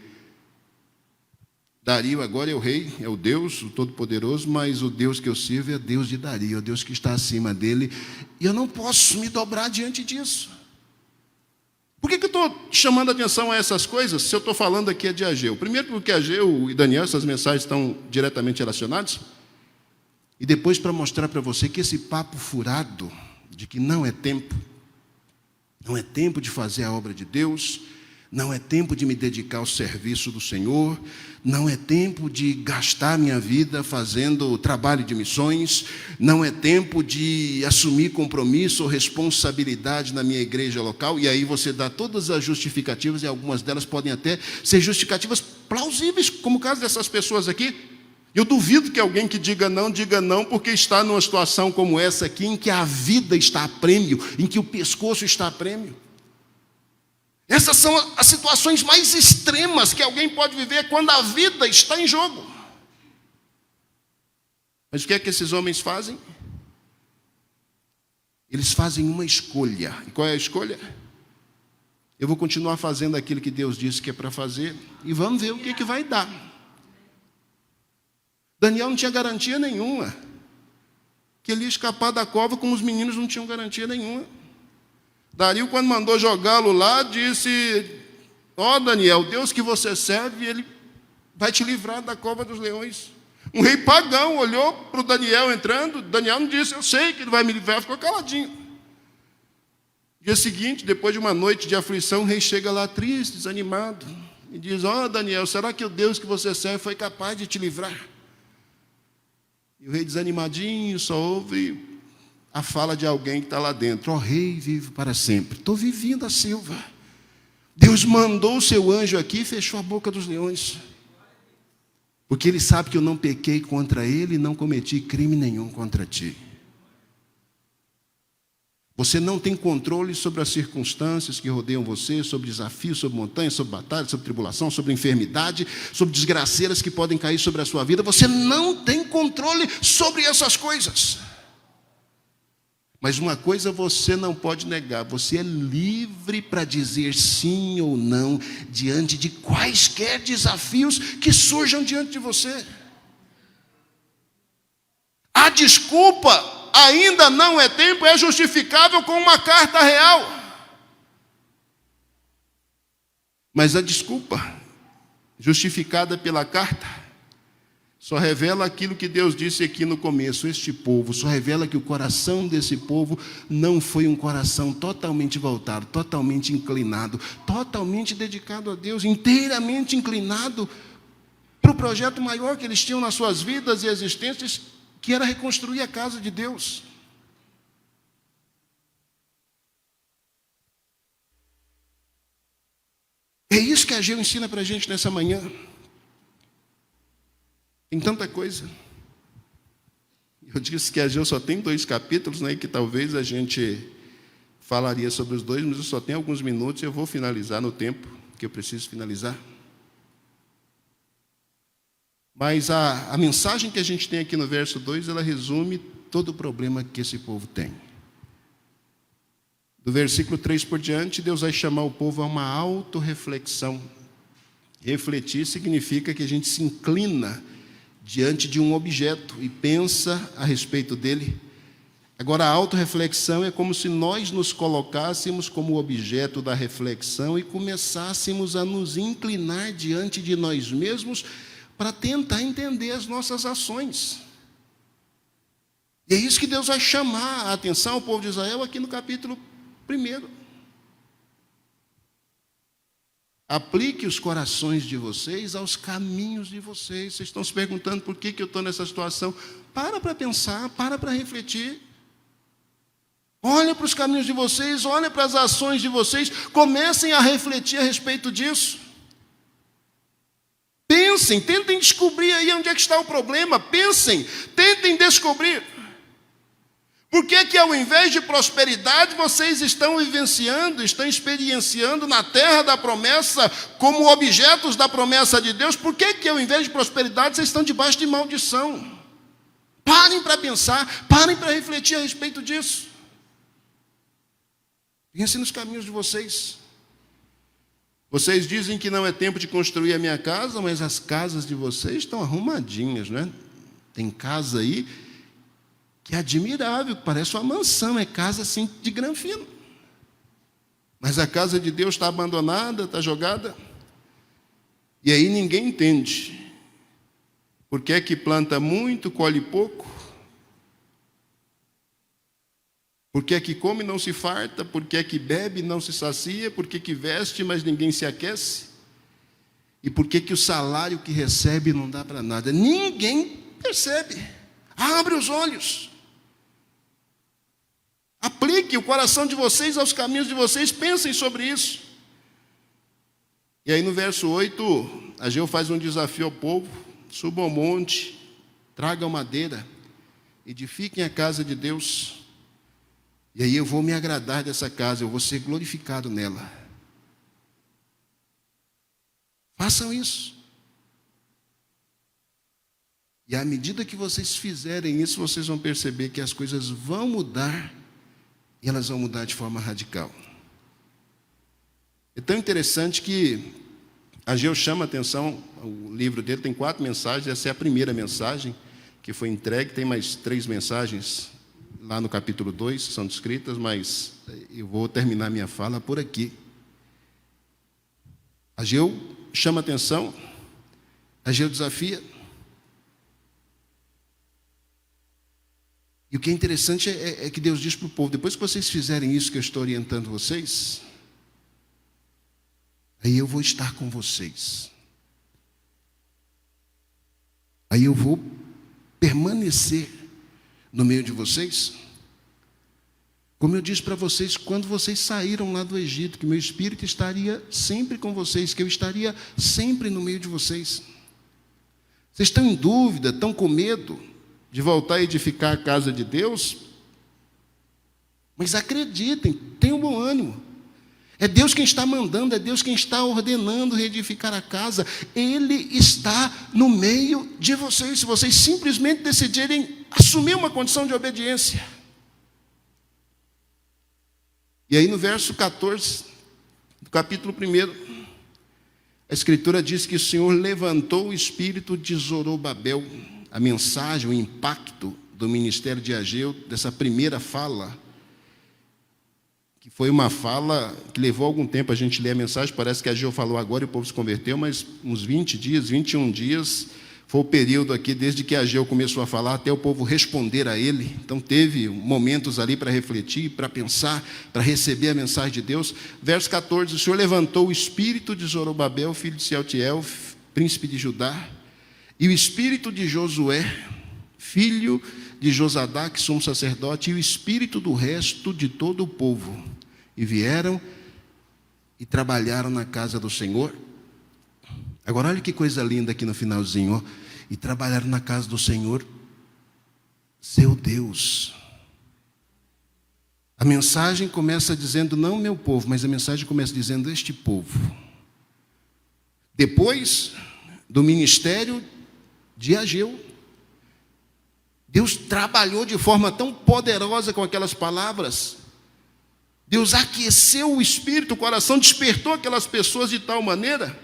Dario agora é o rei, é o Deus, o Todo-Poderoso, mas o Deus que eu sirvo é o Deus de Dario, é o Deus que está acima dele, e eu não posso me dobrar diante disso. Por que eu estou chamando a atenção a essas coisas, se eu estou falando aqui de Ageu? Primeiro porque Ageu e Daniel, essas mensagens estão diretamente relacionadas, e depois para mostrar para você que esse papo furado, de que não é tempo de fazer a obra de Deus, não é tempo de me dedicar ao serviço do Senhor, não é tempo de gastar minha vida fazendo trabalho de missões, não é tempo de assumir compromisso ou responsabilidade na minha igreja local. E aí você dá todas as justificativas, e algumas delas podem até ser justificativas plausíveis, como o caso dessas pessoas aqui. Eu duvido que alguém que diga não, porque está numa situação como essa aqui, em que a vida está a prêmio, em que o pescoço está a prêmio. Essas são as situações mais extremas que alguém pode viver, quando a vida está em jogo. Mas o que é que esses homens fazem? Eles fazem uma escolha. E qual é a escolha? Eu vou continuar fazendo aquilo que Deus disse que é para fazer, e vamos ver o que vai dar. Daniel não tinha garantia nenhuma que ele ia escapar da cova, como os meninos não tinham garantia nenhuma. Dario, quando mandou jogá-lo lá, disse: ó Daniel, Deus que você serve, ele vai te livrar da cova dos leões. Um rei pagão olhou para o Daniel entrando, Daniel não disse: eu sei que ele vai me livrar, ficou caladinho. Dia seguinte, depois de uma noite de aflição, o rei chega lá triste, desanimado, e diz: ó Daniel, será que o Deus que você serve foi capaz de te livrar? E o rei, desanimadinho, só ouve a fala de alguém que está lá dentro: ó rei, vive para sempre. Estou vivendo a Silva. Deus mandou o seu anjo aqui e fechou a boca dos leões, porque ele sabe que eu não pequei contra ele e não cometi crime nenhum contra ti. Você não tem controle sobre as circunstâncias que rodeiam você, sobre desafios, sobre montanhas, sobre batalhas, sobre tribulação, sobre enfermidade, sobre desgraceiras que podem cair sobre a sua vida. Você não tem controle sobre essas coisas. Mas uma coisa você não pode negar: você é livre para dizer sim ou não diante de quaisquer desafios que surjam diante de você. A desculpa ainda não é tempo é justificável com uma carta real. Mas a desculpa justificada pela carta só revela aquilo que Deus disse aqui no começo: este povo, só revela que o coração desse povo não foi um coração totalmente voltado, totalmente inclinado, totalmente dedicado a Deus, inteiramente inclinado para o projeto maior que eles tinham nas suas vidas e existências, que era reconstruir a casa de Deus. É isso que Ageu ensina para a gente nessa manhã. Tem tanta coisa. Eu disse que Ageu só tem 2 capítulos, né, que talvez a gente falaria sobre os 2, mas eu só tenho alguns minutos e eu vou finalizar no tempo que eu preciso finalizar. Mas a mensagem que a gente tem aqui no verso 2, ela resume todo o problema que esse povo tem. Do versículo 3 por diante, Deus vai chamar o povo a uma autorreflexão Refletir significa que a gente se inclina diante de um objeto e pensa a respeito dele. Agora, a autorreflexão é como se nós nos colocássemos como objeto da reflexão e começássemos a nos inclinar diante de nós mesmos para tentar entender as nossas ações. E é isso que Deus vai chamar a atenção ao povo de Israel aqui no capítulo 1. Aplique os corações de vocês aos caminhos de vocês. Vocês estão se perguntando por que eu estou nessa situação. Para pensar, para refletir. Olha para os caminhos de vocês, olha para as ações de vocês. Comecem a refletir a respeito disso. Pensem, tentem descobrir aí onde é que está o problema. Pensem, tentem descobrir. Por que ao invés de prosperidade, vocês estão vivenciando, estão experienciando na terra da promessa, como objetos da promessa de Deus? Por que ao invés de prosperidade, vocês estão debaixo de maldição? Parem para pensar, parem para refletir a respeito disso. Pensem nos caminhos de vocês. Vocês dizem que não é tempo de construir a minha casa, mas as casas de vocês estão arrumadinhas, não é? Tem casa aí que é admirável, parece uma mansão, é casa assim de granfino. Mas a casa de Deus está abandonada, está jogada. E aí ninguém entende. Por que é que planta muito, colhe pouco? Por que é que come e não se farta? Por que é que bebe e não se sacia? Por que que veste, mas ninguém se aquece? E por que que o salário que recebe não dá para nada? Ninguém percebe. Abre os olhos. Aplique o coração de vocês aos caminhos de vocês, pensem sobre isso. E aí no verso 8, Ageu faz um desafio ao povo: subam ao monte, tragam madeira, edifiquem a casa de Deus, e aí eu vou me agradar dessa casa, eu vou ser glorificado nela. Façam isso. E à medida que vocês fizerem isso, vocês vão perceber que as coisas vão mudar. E elas vão mudar de forma radical. É tão interessante que Ageu chama a atenção, o livro dele tem 4 mensagens, essa é a primeira mensagem que foi entregue, tem mais 3 mensagens lá no capítulo 2, que são descritas, mas eu vou terminar minha fala por aqui. Ageu chama a atenção, Ageu desafia. E o que é interessante é que Deus diz para o povo: depois que vocês fizerem isso que eu estou orientando vocês, aí eu vou estar com vocês. Aí eu vou permanecer no meio de vocês. Como eu disse para vocês, quando vocês saíram lá do Egito, que meu Espírito estaria sempre com vocês, que eu estaria sempre no meio de vocês. Vocês estão em dúvida, estão com medo de voltar a edificar a casa de Deus? Mas acreditem, tenham bom ânimo. É Deus quem está mandando, é Deus quem está ordenando reedificar a casa. Ele está no meio de vocês, se vocês simplesmente decidirem assumir uma condição de obediência. E aí no verso 14, do capítulo 1, a Escritura diz que o Senhor levantou o espírito de Zorobabel. A mensagem, o impacto do ministério de Ageu, dessa primeira fala, que foi uma fala que levou algum tempo a gente ler a mensagem. Parece que Ageu falou agora e o povo se converteu, mas uns 20 dias, 21 dias, foi o período aqui, desde que Ageu começou a falar, até o povo responder a ele. Então teve momentos ali para refletir, para pensar, para receber a mensagem de Deus. Verso 14, o Senhor levantou o espírito de Zorobabel, filho de Sealtiel, príncipe de Judá, e o espírito de Josué, filho de Josadaque, sumo sacerdote, e o espírito do resto de todo o povo. E vieram e trabalharam na casa do Senhor. Agora olha que coisa linda aqui no finalzinho, ó. E trabalharam na casa do Senhor, seu Deus. A mensagem começa dizendo, não meu povo, mas a mensagem começa dizendo, este povo. Depois do ministério de Ageu, Deus trabalhou de forma tão poderosa com aquelas palavras. Deus aqueceu o espírito, o coração, despertou aquelas pessoas de tal maneira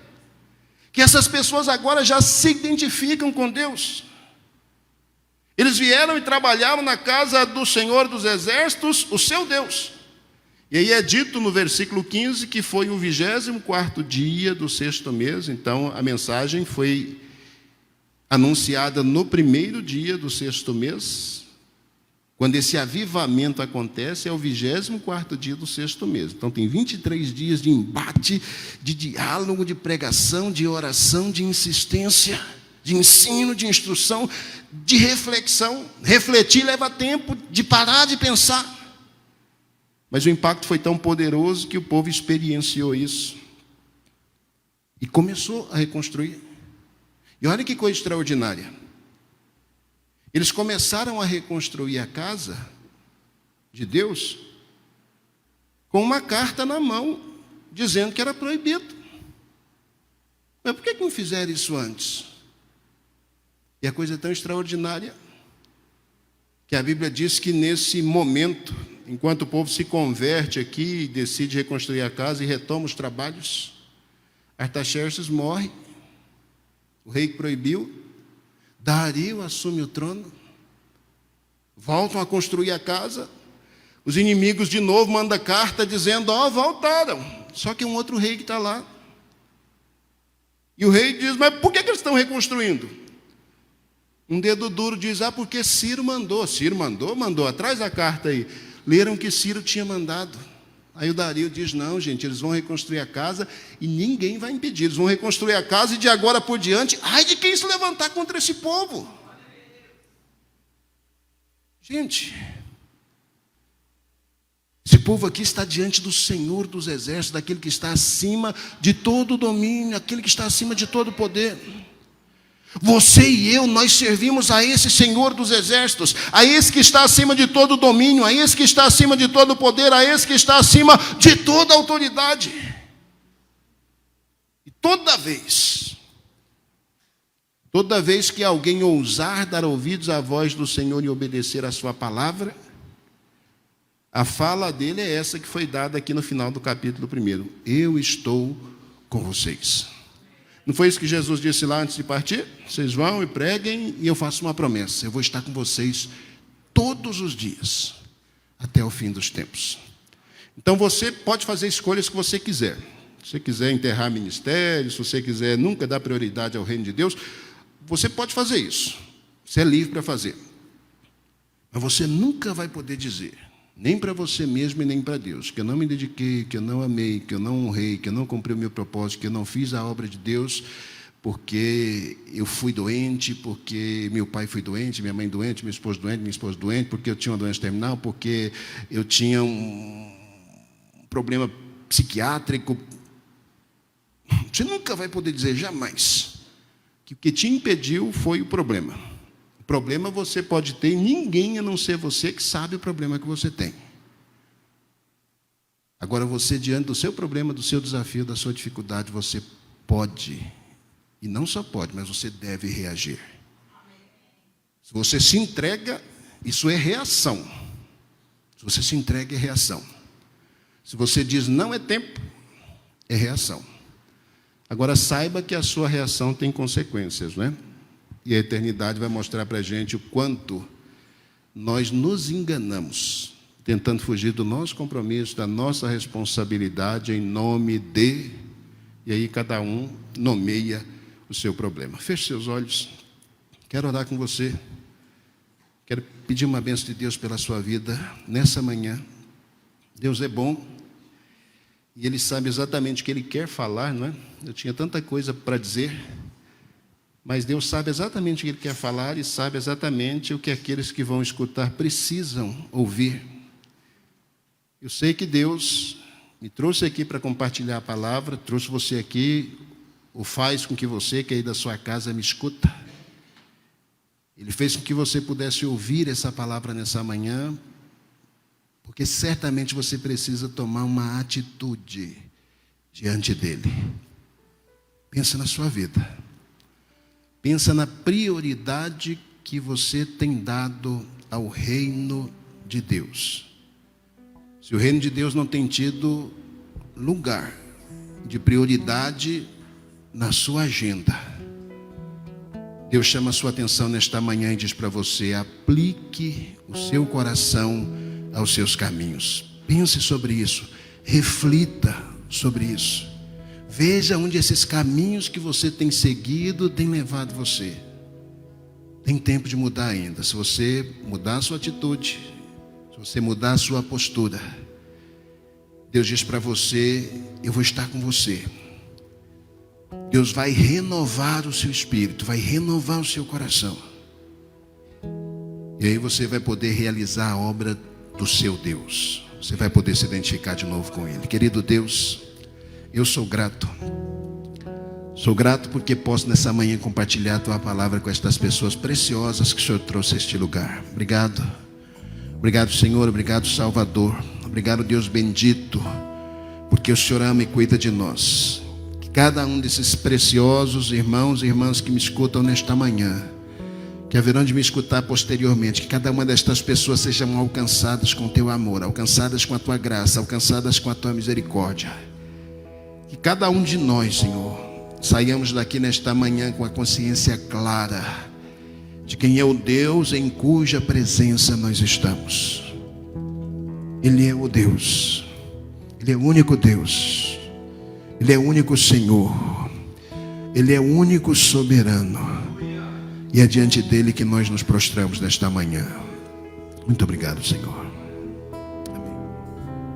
que essas pessoas agora já se identificam com Deus. Eles vieram e trabalharam na casa do Senhor dos Exércitos, o seu Deus. E aí é dito no versículo 15 que foi o 24º dia do 6º mês. Então a mensagem foi anunciada no primeiro dia do 6º mês. Quando esse avivamento acontece, é o 24º dia do 6º mês. Então tem 23 dias de embate, de diálogo, de pregação, de oração, de insistência, de ensino, de instrução, de reflexão. Refletir leva tempo, de parar de pensar. Mas o impacto foi tão poderoso que o povo experienciou isso. E começou a reconstruir. E olha que coisa extraordinária. Eles começaram a reconstruir a casa de Deus com uma carta na mão, dizendo que era proibido. Mas por que não fizeram isso antes? E a coisa é tão extraordinária que a Bíblia diz que nesse momento, enquanto o povo se converte aqui e decide reconstruir a casa e retoma os trabalhos, Artaxerxes morre, o rei que proibiu, Dario assume o trono, voltam a construir a casa, os inimigos de novo mandam carta dizendo, voltaram, só que é um outro rei que está lá. E o rei diz, mas por que eles estão reconstruindo? Um dedo duro diz, porque Ciro mandou. Ciro mandou, atrás da carta aí. Leram que Ciro tinha mandado. Aí o Dario diz, não, gente, eles vão reconstruir a casa e ninguém vai impedir. Eles vão reconstruir a casa e de agora por diante, ai de quem se levantar contra esse povo. Gente, esse povo aqui está diante do Senhor dos Exércitos, daquele que está acima de todo o domínio, aquele que está acima de todo o poder. Você e eu, nós servimos a esse Senhor dos Exércitos, a esse que está acima de todo o domínio, a esse que está acima de todo o poder, a esse que está acima de toda a autoridade. E toda vez que alguém ousar dar ouvidos à voz do Senhor e obedecer à sua palavra, a fala dele é essa que foi dada aqui no final do capítulo 1. Eu estou com vocês. Não foi isso que Jesus disse lá antes de partir? Vocês vão e preguem e eu faço uma promessa. Eu vou estar com vocês todos os dias, até o fim dos tempos. Então você pode fazer escolhas que você quiser. Se você quiser enterrar ministério, se você quiser nunca dar prioridade ao reino de Deus, você pode fazer isso. Você é livre para fazer. Mas você nunca vai poder dizer, nem para você mesmo e nem para Deus, que eu não me dediquei, que eu não amei, que eu não honrei, que eu não cumpri o meu propósito, que eu não fiz a obra de Deus, porque eu fui doente, porque meu pai foi doente, minha mãe doente, minha esposa doente, porque eu tinha uma doença terminal, porque eu tinha um problema psiquiátrico. Você nunca vai poder dizer, jamais, que o que te impediu foi o problema. Problema você pode ter, ninguém a não ser você que sabe o problema que você tem. Agora você, diante do seu problema, do seu desafio, da sua dificuldade, você pode, e não só pode, mas você deve reagir. Se você se entrega, isso é reação. Se você se entrega, é reação. Se você diz não é tempo, é reação. Agora saiba que a sua reação tem consequências, não é? E a eternidade vai mostrar para a gente o quanto nós nos enganamos, tentando fugir do nosso compromisso, da nossa responsabilidade em nome de... E aí cada um nomeia o seu problema. Feche seus olhos. Quero orar com você. Quero pedir uma bênção de Deus pela sua vida nessa manhã. Deus é bom. E Ele sabe exatamente o que Ele quer falar, não é? Eu tinha tanta coisa para dizer... Mas Deus sabe exatamente o que Ele quer falar e sabe exatamente o que aqueles que vão escutar precisam ouvir. Eu sei que Deus me trouxe aqui para compartilhar a palavra, trouxe você aqui, ou faz com que você, que aí da sua casa, me escuta. Ele fez com que você pudesse ouvir essa palavra nessa manhã, porque certamente você precisa tomar uma atitude diante dEle. Pensa na sua vida. Pensa na prioridade que você tem dado ao reino de Deus. Se o reino de Deus não tem tido lugar de prioridade na sua agenda. Deus chama a sua atenção nesta manhã e diz para você: aplique o seu coração aos seus caminhos. Pense sobre isso, reflita sobre isso. Veja onde esses caminhos que você tem seguido têm levado você. Tem tempo de mudar ainda. Se você mudar a sua atitude, se você mudar a sua postura, Deus diz para você: eu vou estar com você. Deus vai renovar o seu espírito, vai renovar o seu coração. E aí você vai poder realizar a obra do seu Deus. Você vai poder se identificar de novo com Ele. Querido Deus, eu sou grato. Sou grato porque posso nessa manhã compartilhar a Tua palavra com estas pessoas preciosas que o Senhor trouxe a este lugar. Obrigado. Obrigado, Senhor. Obrigado, Salvador. Obrigado, Deus bendito, porque o Senhor ama e cuida de nós. Que cada um desses preciosos irmãos e irmãs que me escutam nesta manhã, que haverão de me escutar posteriormente, que cada uma destas pessoas sejam alcançadas com Teu amor, alcançadas com a Tua graça, alcançadas com a Tua misericórdia. Que cada um de nós, Senhor, saiamos daqui nesta manhã com a consciência clara de quem é o Deus em cuja presença nós estamos. Ele é o Deus, Ele é o único Deus, Ele é o único Senhor, Ele é o único soberano, e é diante dele que nós nos prostramos nesta manhã. Muito obrigado, Senhor.